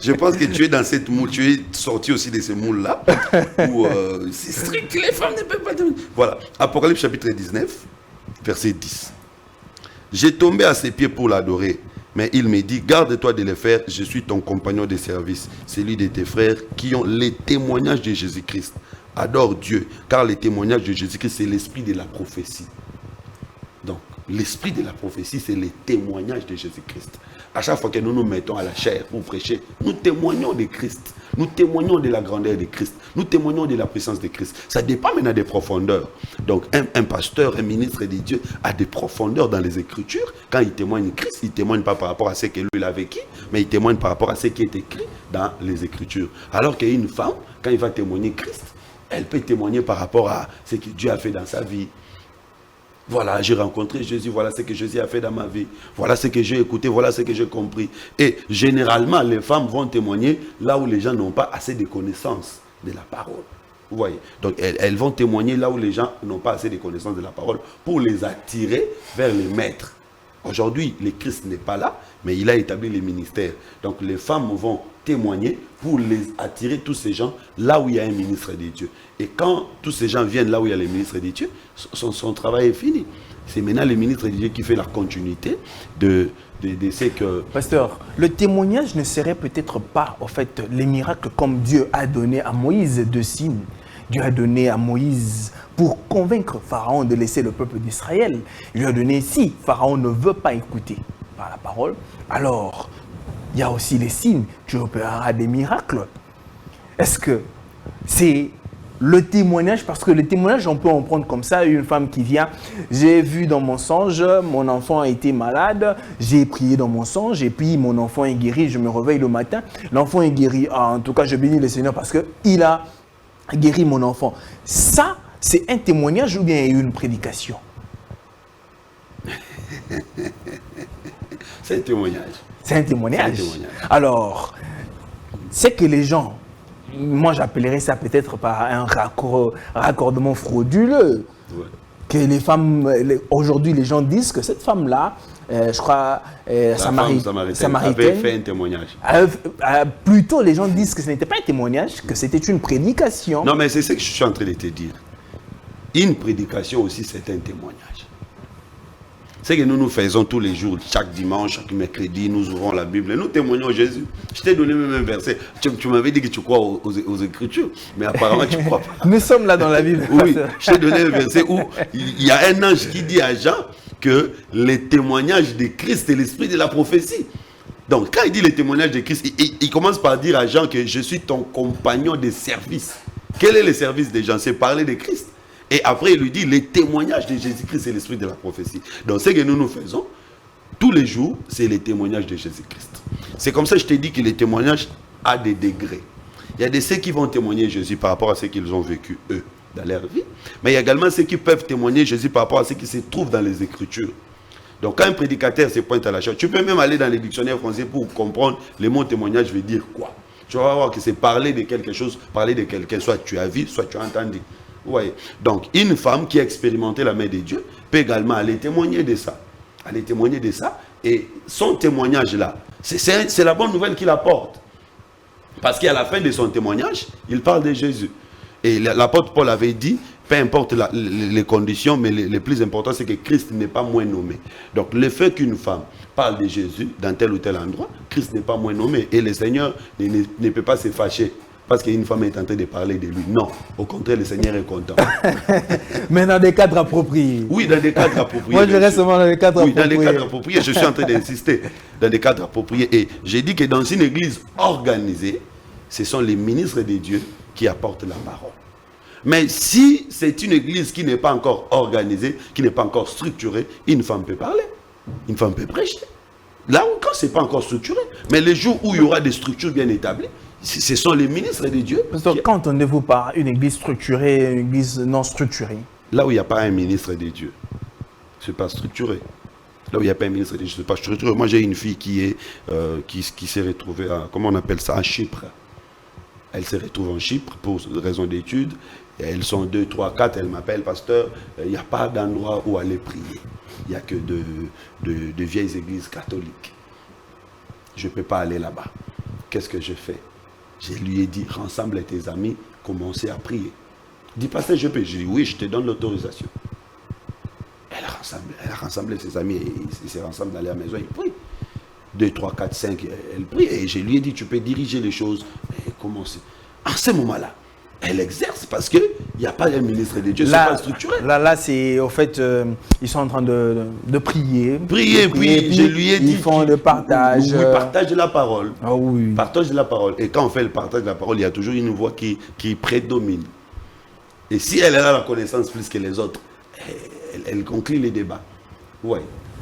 Je pense que tu es dans cette moule, tu es sorti aussi de ce moule-là, où c'est strict, les femmes ne peuvent pas... Voilà, Apocalypse chapitre 19, verset 10. J'ai tombé à ses pieds pour l'adorer, mais il me dit, garde-toi de le faire, je suis ton compagnon de service, celui de tes frères qui ont les témoignages de Jésus-Christ. Adore Dieu, car les témoignages de Jésus-Christ, c'est l'esprit de la prophétie. Donc, l'esprit de la prophétie, c'est les témoignages de Jésus-Christ. À chaque fois que nous nous mettons à la chair pour prêcher, nous témoignons de Christ. Nous témoignons de la grandeur de Christ. Nous témoignons de la puissance de Christ. Ça dépend maintenant des profondeurs. Donc, un pasteur, un ministre de Dieu a des profondeurs dans les Écritures. Quand il témoigne Christ, il ne témoigne pas par rapport à ce que lui il a vécu, mais il témoigne par rapport à ce qui est écrit dans les Écritures. Alors qu'une femme, quand il va témoigner Christ, elle peut témoigner par rapport à ce que Dieu a fait dans sa vie. Voilà, j'ai rencontré Jésus, voilà ce que Jésus a fait dans ma vie. Voilà ce que j'ai écouté, voilà ce que j'ai compris. Et généralement, les femmes vont témoigner là où les gens n'ont pas assez de connaissances de la parole. Vous voyez? Donc, elles vont témoigner là où les gens n'ont pas assez de connaissances de la parole pour les attirer vers les maîtres. Aujourd'hui, le Christ n'est pas là, mais il a établi les ministères. Donc, les femmes vont témoigner pour les attirer, tous ces gens, là où il y a un ministre de Dieu. Et quand tous ces gens viennent là où il y a le ministre de Dieu, son travail est fini. C'est maintenant le ministre de Dieu qui fait la continuité de ce que... Pasteur, le témoignage ne serait peut-être pas, en fait, les miracles comme Dieu a donné à Moïse de signes. Dieu a donné à Moïse pour convaincre Pharaon de laisser le peuple d'Israël. Il lui a donné, si Pharaon ne veut pas écouter par la parole, alors il y a aussi les signes, tu opéreras des miracles. Est-ce que c'est le témoignage, parce que le témoignage, on peut en prendre comme ça, une femme qui vient, j'ai vu dans mon songe, mon enfant a été malade, j'ai prié dans mon songe, et puis mon enfant est guéri, je me réveille le matin, l'enfant est guéri. Ah, en tout cas, je bénis le Seigneur parce qu'il a guéri mon enfant. Ça, c'est un témoignage ou bien une prédication? C'est un témoignage. C'est un témoignage. C'est un témoignage. Alors, c'est que les gens, moi j'appellerais ça peut-être par un raccordement frauduleux. Ouais. Que les femmes, aujourd'hui les gens disent que cette femme-là, je crois, samaritaine, avait fait un témoignage. Plutôt les gens disent que ce n'était pas un témoignage, que c'était une prédication. Non, mais c'est ce que je suis en train de te dire. Une prédication aussi, c'est un témoignage. C'est que nous faisons tous les jours, chaque dimanche, chaque mercredi, nous ouvrons la Bible et nous témoignons Jésus. Je t'ai donné même un verset. Tu m'avais dit que tu crois aux Écritures, mais apparemment tu ne crois pas. Nous sommes là dans la Bible. Oui, je t'ai donné un verset où il y a un ange qui dit à Jean que les témoignages de Christ est l'esprit de la prophétie. Donc, quand il dit les témoignages de Christ, il commence par dire à Jean que je suis ton compagnon de service. Quel est le service de Jean? C'est parler de Christ. Et après, il lui dit, les témoignages de Jésus-Christ, c'est l'esprit de la prophétie. Donc, ce que nous faisons, tous les jours, c'est les témoignages de Jésus-Christ. C'est comme ça que je t'ai dit que les témoignages ont des degrés. Il y a ceux qui vont témoigner Jésus par rapport à ce qu'ils ont vécu, eux, dans leur vie. Mais il y a également ceux qui peuvent témoigner Jésus par rapport à ce qui se trouve dans les Écritures. Donc, quand un prédicateur se pointe à la chose, tu peux même aller dans les dictionnaires français pour comprendre le mot témoignage veut dire quoi. Tu vas voir que c'est parler de quelque chose, parler de quelqu'un, soit tu as vu, soit tu as entendu. Ouais. Donc, une femme qui a expérimenté la main de Dieu peut également aller témoigner de ça. Aller témoigner de ça. Et son témoignage-là, c'est la bonne nouvelle qu'il apporte. Parce qu'à la fin de son témoignage, il parle de Jésus. Et l'apôtre Paul avait dit, peu importe les conditions, mais le plus important, c'est que Christ n'est pas moins nommé. Donc, le fait qu'une femme parle de Jésus dans tel ou tel endroit, Christ n'est pas moins nommé. Et le Seigneur ne peut pas se fâcher parce qu'une femme est en train de parler de lui. Non, au contraire, le Seigneur est content. Mais dans des cadres appropriés. Oui, dans des cadres appropriés. Moi, je reste seulement dans des cadres appropriés. Oui, dans des cadres appropriés. Je suis en train d'insister. Dans des cadres appropriés. Et j'ai dit que dans une église organisée, ce sont les ministres de Dieu qui apportent la parole. Mais si c'est une église qui n'est pas encore organisée, qui n'est pas encore structurée, une femme peut parler. Une femme peut prêcher. Là où, quand ce n'est pas encore structuré. Mais les jours où il y aura des structures bien établies, ce sont les ministres de Dieu. Donc, quand entendez-vous par une église structurée et une église non structurée? Là où il n'y a pas un ministre de Dieu, ce n'est pas structuré. Là où il n'y a pas un ministre de Dieu, ce n'est pas structuré. Moi, j'ai une fille qui s'est retrouvée à, comment on appelle ça, à Chypre. Elle s'est retrouvée en Chypre pour raison d'études. Elles sont 2, 3, 4. Elle m'appelle, pasteur, il n'y a pas d'endroit où aller prier. Il n'y a que de vieilles églises catholiques. Je ne peux pas aller là-bas. Qu'est-ce que je fais? Je lui ai dit, rassemble tes amis, commencez à prier. Il dit, pasteur, je peux. Je dis, oui, je te donne l'autorisation. Elle a rassemblé ses amis, ils se rassemblent dans la maison, ils prient. 2, 3, 4, 5, elle prie. Et je lui ai dit, tu peux diriger les choses et commencer. En ce moment-là, elle exerce parce qu'il n'y a pas un ministre de Dieu, c'est pas structurel. Là c'est au fait, ils sont en train de prier. Prier, puis je lui ai dit. Ils font le partage. Oui, partage de la parole. Ah oui. Partage de la parole. Et quand on fait le partage de la parole, il y a toujours une voix qui prédomine. Et si elle a la connaissance plus que les autres, elle conclut les débats. Ouais.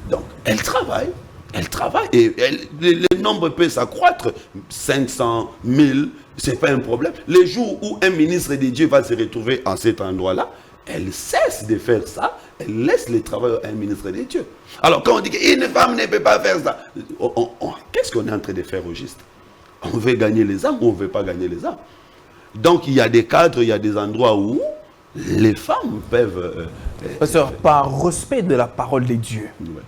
Donc, elle travaille. Elle travaille. Et le nombre peut s'accroître. 500, 1000, ce n'est pas un problème. Les jours où un ministre de Dieu va se retrouver en cet endroit-là, elle cesse de faire ça. Elle laisse le travail à un ministre de Dieu. Alors, quand on dit qu'une femme ne peut pas faire ça, qu'est-ce qu'on est en train de faire au juste? On veut gagner les âmes ou on ne veut pas gagner les âmes? Donc, il y a des cadres, il y a des endroits où les femmes peuvent... Pasteur, par respect de la parole de Dieu, ouais.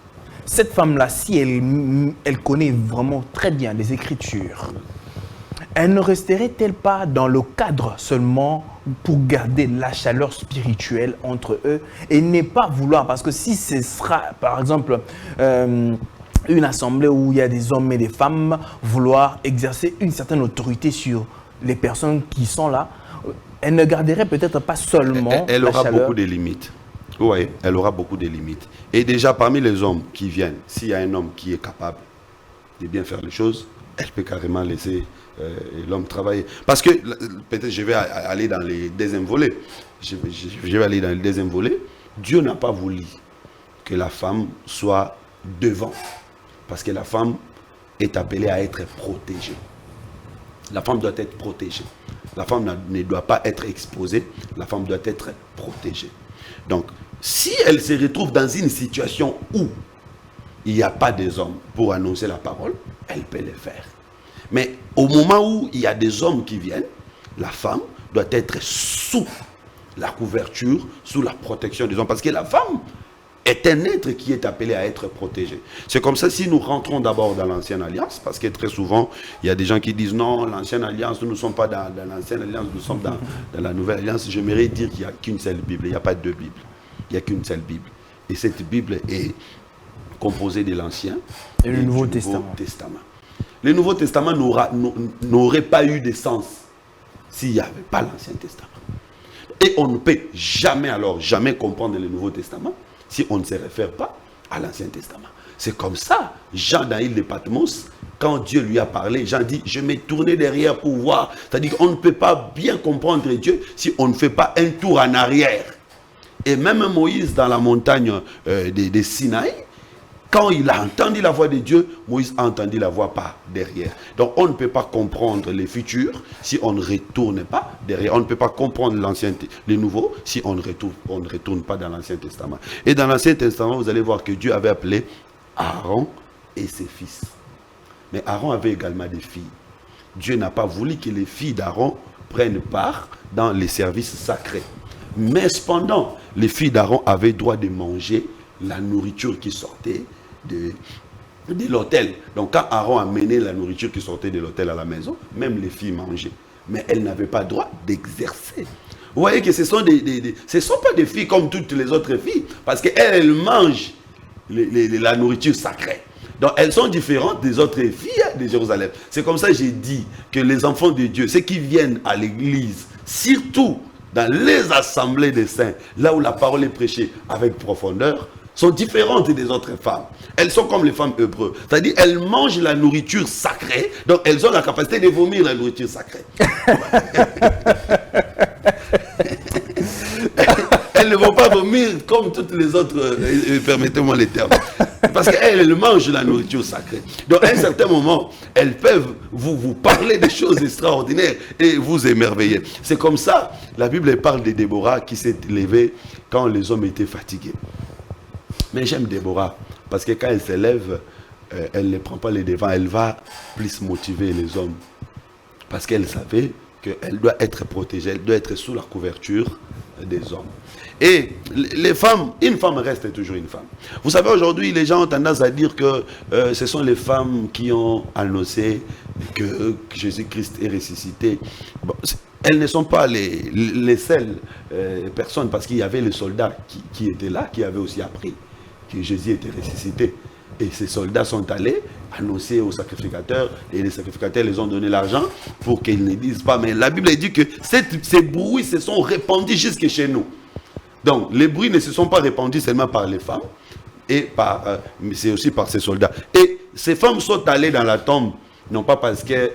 Cette femme-là, si elle connaît vraiment très bien les Écritures, elle ne resterait-elle pas dans le cadre seulement pour garder la chaleur spirituelle entre eux et ne pas vouloir, parce que si ce sera, par exemple, une assemblée où il y a des hommes et des femmes, vouloir exercer une certaine autorité sur les personnes qui sont là, elle ne garderait peut-être pas seulement elle la aura chaleur. beaucoup de limites. Oui, elle aura beaucoup de limites. Et déjà, parmi les hommes qui viennent, s'il y a un homme qui est capable de bien faire les choses, elle peut carrément laisser l'homme travailler. Parce que, peut-être je vais aller dans les deuxième volets. Je vais aller dans le deuxième volet. Dieu n'a pas voulu que la femme soit devant. Parce que la femme est appelée à être protégée. La femme doit être protégée. La femme ne doit pas être exposée. La femme doit être protégée. Donc, si elle se retrouve dans une situation où il n'y a pas des hommes pour annoncer la parole, elle peut le faire. Mais au moment où il y a des hommes qui viennent, la femme doit être sous la couverture, sous la protection des hommes. Parce que la femme est un être qui est appelé à être protégé. C'est comme ça si nous rentrons d'abord dans l'ancienne alliance, parce que très souvent, il y a des gens qui disent non, l'ancienne alliance, nous ne sommes pas dans l'ancienne alliance, nous sommes dans la nouvelle alliance. J'aimerais dire qu'il n'y a qu'une seule Bible, il n'y a pas deux Bibles. Il n'y a qu'une seule Bible. Et cette Bible est composée de l'Ancien et le Nouveau Testament. Le Nouveau Testament n'aurait pas eu de sens s'il n'y avait pas l'Ancien Testament. Et on ne peut jamais comprendre le Nouveau Testament si on ne se réfère pas à l'Ancien Testament. C'est comme ça, Jean dans l'île de Patmos, quand Dieu lui a parlé, Jean dit, je m'ai tourné derrière pour voir. C'est-à-dire qu'on ne peut pas bien comprendre Dieu si on ne fait pas un tour en arrière. Et même Moïse dans la montagne de Sinaï, quand il a entendu la voix de Dieu, Moïse a entendu la voix par derrière. Donc on ne peut pas comprendre les futurs si on ne retourne pas derrière. On ne peut pas comprendre le nouveau si on ne retourne pas dans l'Ancien Testament. Et dans l'Ancien Testament, vous allez voir que Dieu avait appelé Aaron et ses fils. Mais Aaron avait également des filles. Dieu n'a pas voulu que les filles d'Aaron prennent part dans les services sacrés. Mais cependant, les filles d'Aaron avaient droit de manger la nourriture qui sortait de l'autel. Donc quand Aaron amenait la nourriture qui sortait de l'autel à la maison, même les filles mangeaient. Mais elles n'avaient pas droit d'exercer. Vous voyez que ce ne sont pas des filles comme toutes les autres filles, parce qu'elles mangent la nourriture sacrée. Donc elles sont différentes des autres filles de Jérusalem. C'est comme ça que j'ai dit que les enfants de Dieu, ceux qui viennent à l'église, surtout dans les assemblées des saints, là où la parole est prêchée avec profondeur, sont différentes des autres femmes. Elles sont comme les femmes hébreues. C'est-à-dire, elles mangent la nourriture sacrée, donc elles ont la capacité de vomir la nourriture sacrée. Elles ne vont pas vomir comme toutes les autres, permettez-moi les termes. Parce qu'elles mangent la nourriture sacrée. Donc, à un certain moment, elles peuvent vous parler des choses extraordinaires et vous émerveiller. C'est comme ça, la Bible parle de Déborah qui s'est levée quand les hommes étaient fatigués. Mais j'aime Déborah, parce que quand elle se lève, elle ne prend pas les devants, elle va plus motiver les hommes. Parce qu'elle savait qu'elle doit être protégée, elle doit être sous la couverture des hommes. Et les femmes, une femme reste toujours une femme. Vous savez, aujourd'hui, les gens ont tendance à dire que ce sont les femmes qui ont annoncé que Jésus-Christ est ressuscité. Bon, elles ne sont pas les seules personnes, parce qu'il y avait les soldats qui étaient là, qui avaient aussi appris que Jésus était ressuscité. Et ces soldats sont allés annoncer aux sacrificateurs, et les sacrificateurs les ont donné l'argent pour qu'ils ne disent pas. Mais la Bible dit que ces bruits se sont répandus jusque chez nous. Donc, les bruits ne se sont pas répandus seulement par les femmes, mais c'est aussi par ces soldats. Et ces femmes sont allées dans la tombe, non pas parce qu'elles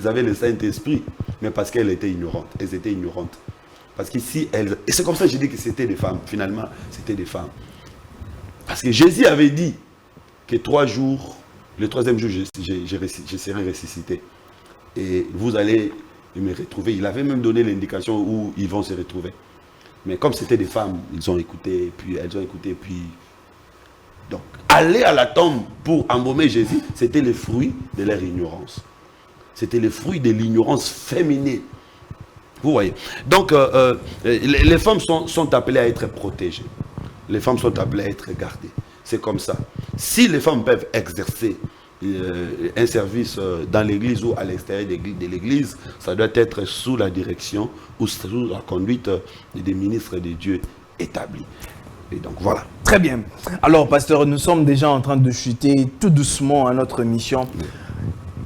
avaient le Saint-Esprit, mais parce qu'elles étaient ignorantes. Elles étaient ignorantes. Parce qu'ici, et c'est comme ça que je dis que c'était des femmes. Finalement, c'était des femmes. Parce que Jésus avait dit que 3 jours, le 3e jour, je serai ressuscité. Et vous allez me retrouver. Il avait même donné l'indication où ils vont se retrouver. Mais comme c'était des femmes, ils ont écouté, puis elles ont écouté, puis... Donc, aller à la tombe pour embaumer Jésus, c'était le fruit de leur ignorance. C'était le fruit de l'ignorance féminine. Vous voyez. Donc, les femmes sont appelées à être protégées. Les femmes sont appelées à être gardées. C'est comme ça. Si les femmes peuvent exercer un service dans l'église ou à l'extérieur de l'église, ça doit être sous la direction ou sous la conduite des ministres de Dieu établis. Et donc voilà. Très bien. Alors, pasteur, nous sommes déjà en train de chuter tout doucement à notre mission. Oui.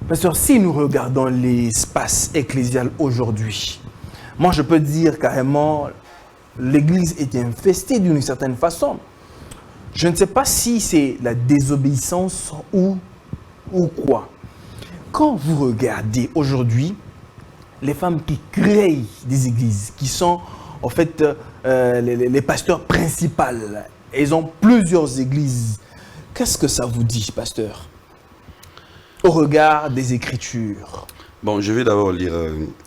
Pasteur, si nous regardons l'espace ecclésial aujourd'hui, moi je peux dire carrément, l'église est infestée d'une certaine façon. Je ne sais pas si c'est la désobéissance ou quoi. Quand vous regardez aujourd'hui les femmes qui créent des églises, qui sont en fait les pasteurs principaux, elles ont plusieurs églises. Qu'est-ce que ça vous dit, pasteur, au regard des Écritures? Bon, je vais d'abord lire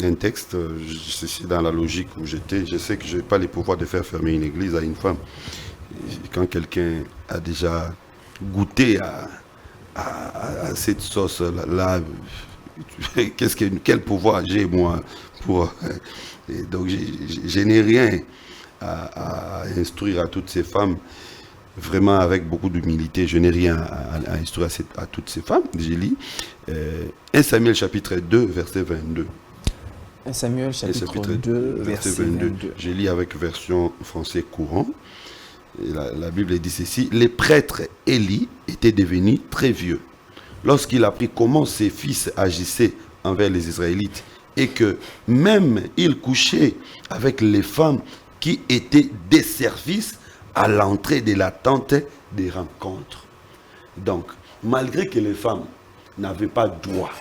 un texte. C'est dans la logique où j'étais. Je sais que je n'ai pas les pouvoirs de faire fermer une église à une femme. Quand quelqu'un a déjà goûté à cette sauce-là, quel pouvoir j'ai, moi, pour... donc, je n'ai rien à instruire à toutes ces femmes, vraiment avec beaucoup d'humilité. Je n'ai rien à instruire à toutes ces femmes. J'ai lu 1 Samuel chapitre 2, verset 22. 1 Samuel chapitre 2, verset 22. Je lis avec version français courant. Et la Bible dit ceci: les prêtres Élie étaient devenus très vieux. Lorsqu'il apprit comment ses fils agissaient envers les Israélites et que même il couchait avec les femmes qui étaient des services à l'entrée de la tente des rencontres. Donc, malgré que les femmes n'avaient pas droit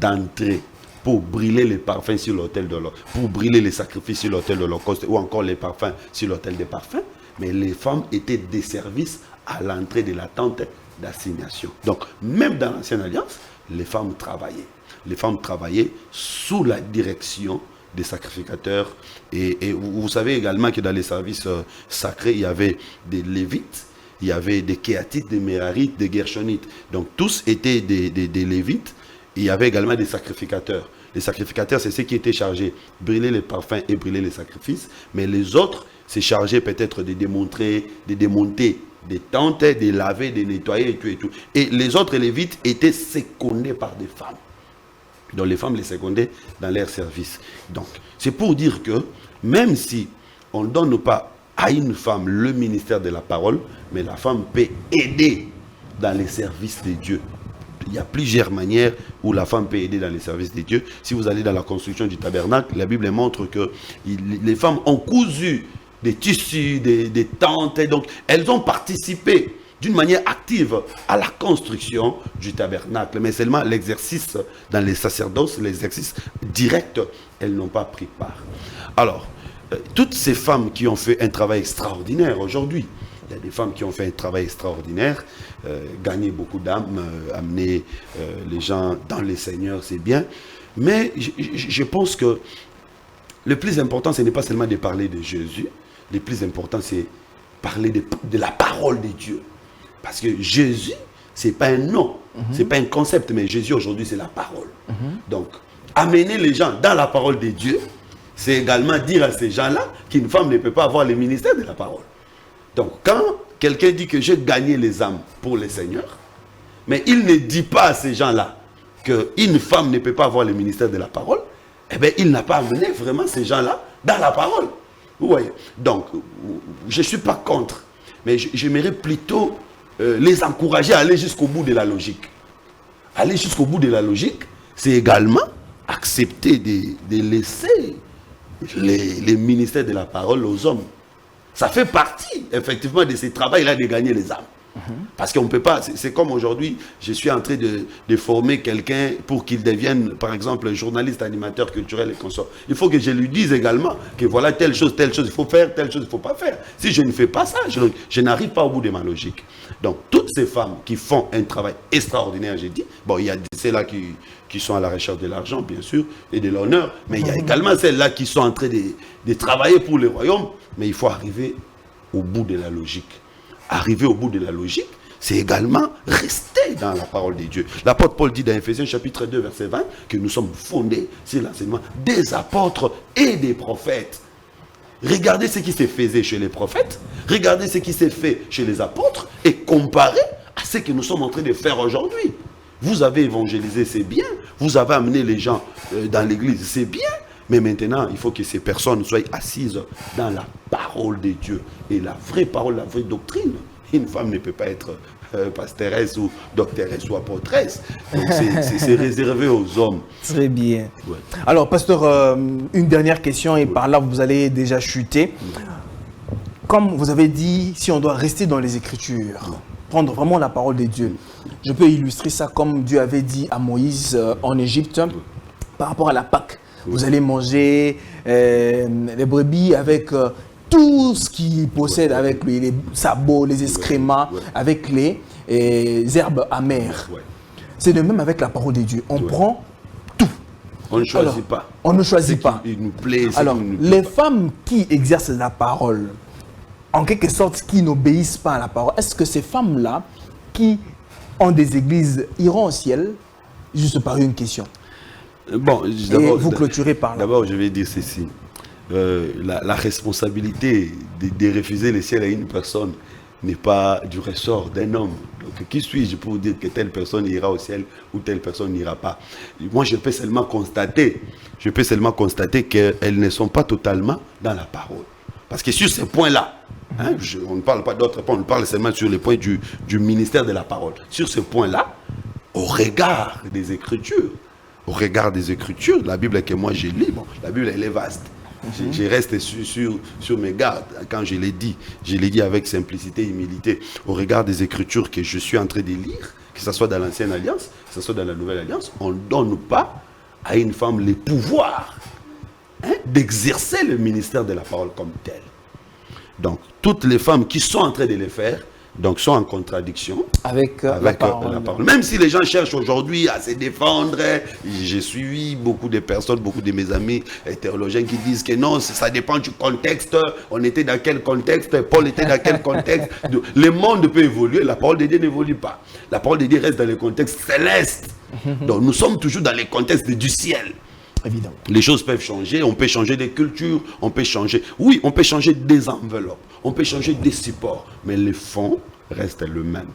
d'entrer pour brûler les parfums sur l'autel de l'Holocauste, pour brûler les sacrifices sur l'autel de l'Holocauste ou encore les parfums sur l'autel des parfums, mais les femmes étaient des services à l'entrée de la tente d'assignation. Donc, même dans l'Ancienne Alliance, les femmes travaillaient. Les femmes travaillaient sous la direction des sacrificateurs. Et vous savez également que dans les services sacrés, il y avait des Lévites, il y avait des Kéatites, des Mérarites, des Gershonites. Donc, tous étaient des Lévites. Il y avait également des sacrificateurs. Les sacrificateurs, c'est ceux qui étaient chargés de brûler les parfums et brûler les sacrifices. Mais les autres, c'est chargé peut-être de démonter des tentes, de laver, de nettoyer et tout et tout. Et les autres Lévites étaient secondés par des femmes. Donc les femmes les secondaient dans leur service. Donc c'est pour dire que même si on ne donne pas à une femme le ministère de la parole, mais la femme peut aider dans les services de Dieu. Il y a plusieurs manières où la femme peut aider dans les services de Dieu. Si vous allez dans la construction du tabernacle, la Bible montre que les femmes ont cousu des tissus, des tentes. Donc, elles ont participé d'une manière active à la construction du tabernacle. Mais seulement l'exercice dans les sacerdoces, l'exercice direct, elles n'ont pas pris part. Alors, toutes ces femmes qui ont fait un travail extraordinaire aujourd'hui, il y a des femmes qui ont fait un travail extraordinaire, gagner beaucoup d'âmes, amener les gens dans les seigneurs, c'est bien. Mais je pense que le plus important, ce n'est pas seulement de parler de Jésus. Le plus important, c'est parler de la parole de Dieu. Parce que Jésus, ce n'est pas un nom, ce n'est pas un concept, mais Jésus aujourd'hui, c'est la parole. Donc, amener les gens dans la parole de Dieu, c'est également dire à ces gens-là qu'une femme ne peut pas avoir le ministère de la parole. Donc, quand quelqu'un dit que j'ai gagné les âmes pour le Seigneur, mais il ne dit pas à ces gens-là qu'une femme ne peut pas avoir le ministère de la parole, eh bien, il n'a pas amené vraiment ces gens-là dans la parole. Vous voyez. Donc, je ne suis pas contre, mais j'aimerais plutôt les encourager à aller jusqu'au bout de la logique. Aller jusqu'au bout de la logique, c'est également accepter de laisser les ministères de la parole aux hommes. Ça fait partie, effectivement, de ce travail-là de gagner les âmes. Parce qu'on ne peut pas, c'est comme aujourd'hui, je suis en train de former quelqu'un pour qu'il devienne, par exemple, journaliste, animateur culturel et consort. Il faut que je lui dise également que voilà telle chose, il faut faire, telle chose, il ne faut pas faire. Si je ne fais pas ça, je n'arrive pas au bout de ma logique. Donc, toutes ces femmes qui font un travail extraordinaire, j'ai dit, bon, il y a celles-là qui sont à la recherche de l'argent, bien sûr, et de l'honneur, mais il y a également celles-là qui sont en train de travailler pour le royaume, mais il faut arriver au bout de la logique. Arriver au bout de la logique, c'est également rester dans la parole de Dieu. L'apôtre Paul dit dans Ephésiens chapitre 2, verset 20, que nous sommes fondés sur l'enseignement des apôtres et des prophètes. Regardez ce qui s'est fait chez les prophètes, regardez ce qui s'est fait chez les apôtres, et comparez à ce que nous sommes en train de faire aujourd'hui. Vous avez évangélisé, c'est bien. Vous avez amené les gens dans l'église, c'est bien. Mais maintenant, il faut que ces personnes soient assises dans la parole de Dieu. Et la vraie parole, la vraie doctrine. Une femme ne peut pas être pastoresse ou doctoresse ou apôtresse. Donc c'est réservé aux hommes. Très bien. Ouais. Alors, pasteur, une dernière question et par là, vous allez déjà chuter. Comme vous avez dit, si on doit rester dans les Écritures, prendre vraiment la parole de Dieu, je peux illustrer ça comme Dieu avait dit à Moïse en Égypte par rapport à la Pâque. Vous allez manger les brebis avec tout ce qu'ils possèdent, avec les sabots, les excréments, avec les herbes amères. C'est de même avec la parole de Dieu. On prend tout. On ne choisit pas. On ne choisit pas. Il nous plaît. Alors, les femmes qui exercent la parole, en quelque sorte, qui n'obéissent pas à la parole, est-ce que ces femmes-là, qui ont des églises, iront au ciel? Juste par une question. Bon, et vous clôturez par là. D'abord, je vais dire ceci. La responsabilité de refuser le ciel à une personne n'est pas du ressort d'un homme. Donc, qui suis-je pour dire que telle personne ira au ciel ou telle personne n'ira pas? Moi, je peux seulement constater qu'elles ne sont pas totalement dans la parole. Parce que sur ces points-là, on ne parle pas d'autres points, on parle seulement sur les points du ministère de la parole. Sur ce point-là, au regard des Écritures, la Bible que moi j'ai lu, bon, la Bible elle est vaste. Je reste sur mes gardes quand je l'ai dit avec simplicité et humilité. Au regard des Écritures que je suis en train de lire, que ce soit dans l'Ancienne Alliance, que ce soit dans la Nouvelle Alliance, on ne donne pas à une femme les pouvoirs d'exercer le ministère de la parole comme tel. Donc, toutes les femmes qui sont en train de le faire, donc sont en contradiction avec la parole. Même si les gens cherchent aujourd'hui à se défendre, j'ai suivi beaucoup de personnes, beaucoup de mes amis théologiens qui disent que non, ça dépend du contexte, on était dans quel contexte, Paul était dans quel contexte. Le monde peut évoluer, la parole de Dieu n'évolue pas. La parole de Dieu reste dans le contexte céleste. Donc nous sommes toujours dans le contexte du ciel. Évidemment. Les choses peuvent changer, on peut changer des cultures, on peut changer des enveloppes, on peut changer des supports, mais le fond reste le même.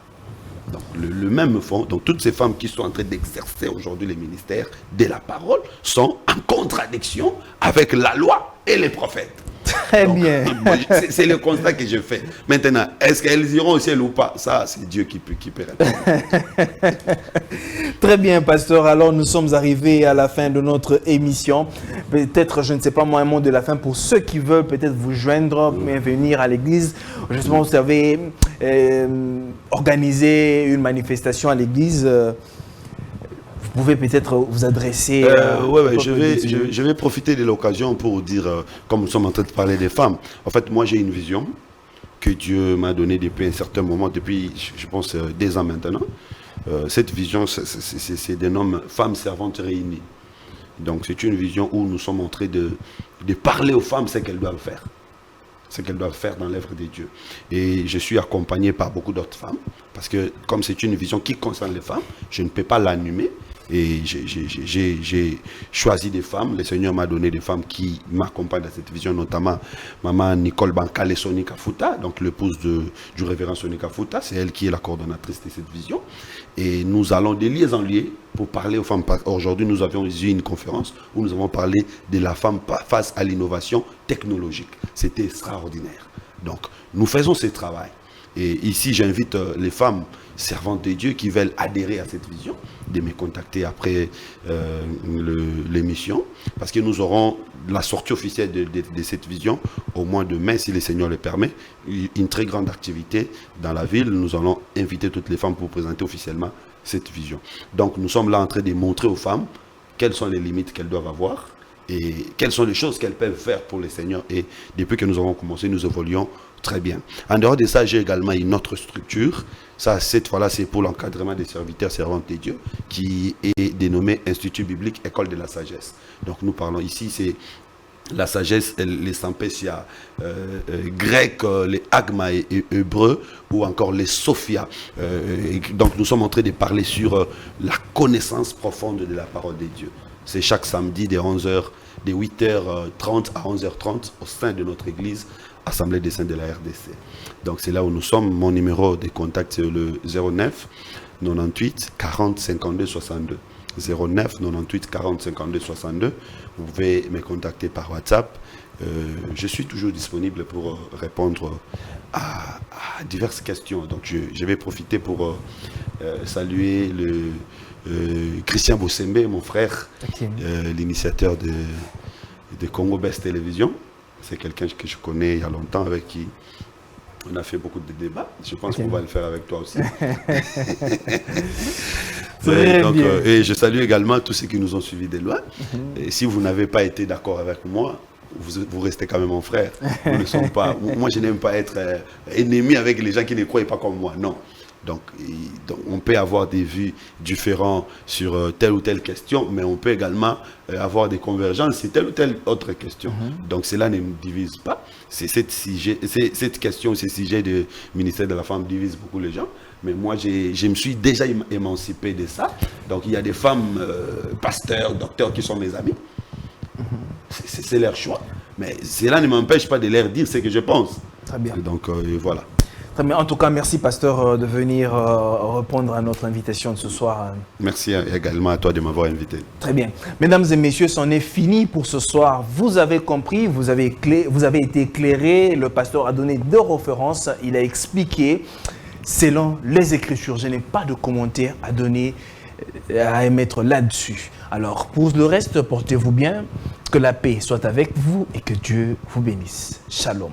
Donc le même fond, donc toutes ces femmes qui sont en train d'exercer aujourd'hui les ministères de la parole sont en contradiction avec la loi et les prophètes. Très bien. C'est le constat que je fais. Maintenant, est-ce qu'elles iront au ciel ou pas? Ça, c'est Dieu qui peut répondre. Très bien, pasteur. Alors, nous sommes arrivés à la fin de notre émission. Peut-être, je ne sais pas moi, un mot de la fin pour ceux qui veulent peut-être vous joindre, mais venir à l'église. Justement, vous avez organisé une manifestation à l'église. Vous pouvez peut-être vous adresser... je vais profiter de l'occasion pour dire, comme nous sommes en train de parler des femmes, en fait, moi j'ai une vision que Dieu m'a donnée depuis un certain moment, depuis, je pense, 2 ans maintenant. Cette vision, c'est des noms femmes servantes réunies. Donc c'est une vision où nous sommes en train de parler aux femmes ce qu'elles doivent faire. Ce qu'elles doivent faire dans l'œuvre de Dieu. Et je suis accompagné par beaucoup d'autres femmes, parce que comme c'est une vision qui concerne les femmes, je ne peux pas l'animer. Et j'ai choisi des femmes, le Seigneur m'a donné des femmes qui m'accompagnent dans cette vision, notamment maman Nicole Bankale Sonika Fouta, donc l'épouse du révérend Sonika Fouta, c'est elle qui est la coordonnatrice de cette vision. Et nous allons de lieu en lieu pour parler aux femmes. Aujourd'hui, nous avions eu une conférence où nous avons parlé de la femme face à l'innovation technologique. C'était extraordinaire. Donc, nous faisons ce travail. Et ici, j'invite les femmes servantes de Dieu qui veulent adhérer à cette vision, de me contacter après l'émission, parce que nous aurons la sortie officielle de cette vision au mois de mai, si le Seigneur le permet, une très grande activité dans la ville. Nous allons inviter toutes les femmes pour présenter officiellement cette vision. Donc nous sommes là en train de montrer aux femmes quelles sont les limites qu'elles doivent avoir et quelles sont les choses qu'elles peuvent faire pour le Seigneur. Et depuis que nous avons commencé, nous évoluons très bien. En dehors de ça, j'ai également une autre structure. Ça, cette fois-là, c'est pour l'encadrement des serviteurs, servantes de Dieu, qui est dénommé Institut biblique École de la sagesse. Donc nous parlons ici, c'est la sagesse, les Sampécia grecs, les Agma et hébreux, ou encore les Sophia. Donc nous sommes en train de parler sur la connaissance profonde de la parole de Dieu. C'est chaque samedi de 11h, de 8h30 à 11h30 au sein de notre église, Assemblée des Saints de la RDC. Donc c'est là où nous sommes. Mon numéro de contact c'est le 09 98 40 52 62. 09 98 40 52 62. Vous pouvez me contacter par WhatsApp. Je suis toujours disponible pour répondre à diverses questions. Donc je vais profiter pour saluer Christian Bossembe, mon frère, okay. L'initiateur de Congo Best Télévision. C'est quelqu'un que je connais il y a longtemps, avec qui on a fait beaucoup de débats. Je pense qu'on va le faire avec toi aussi. Et je salue également tous ceux qui nous ont suivis de loin. Et si vous n'avez pas été d'accord avec moi, vous restez quand même mon frère. Nous ne sommes pas, moi, je n'aime pas être ennemi avec les gens qui ne croient pas comme moi. Non. Donc, on peut avoir des vues différentes sur telle ou telle question, mais on peut également avoir des convergences sur telle ou telle autre question. Donc, cela ne nous divise pas. Cette question, ce sujet du ministère de la Femme divise beaucoup les gens. Mais moi, je me suis déjà émancipé de ça. Donc, il y a des femmes, pasteurs, docteurs qui sont mes amis. C'est leur choix. Mais cela ne m'empêche pas de leur dire ce que je pense. Très bien. Et donc, voilà. En tout cas, merci pasteur de venir répondre à notre invitation de ce soir. Merci également à toi de m'avoir invité. Très bien. Mesdames et messieurs, c'en est fini pour ce soir. Vous avez compris, vous avez été éclairés. Le pasteur a donné 2 références. Il a expliqué selon les Écritures. Je n'ai pas de commentaires à donner, à émettre là-dessus. Alors, pour le reste, portez-vous bien. Que la paix soit avec vous et que Dieu vous bénisse. Shalom.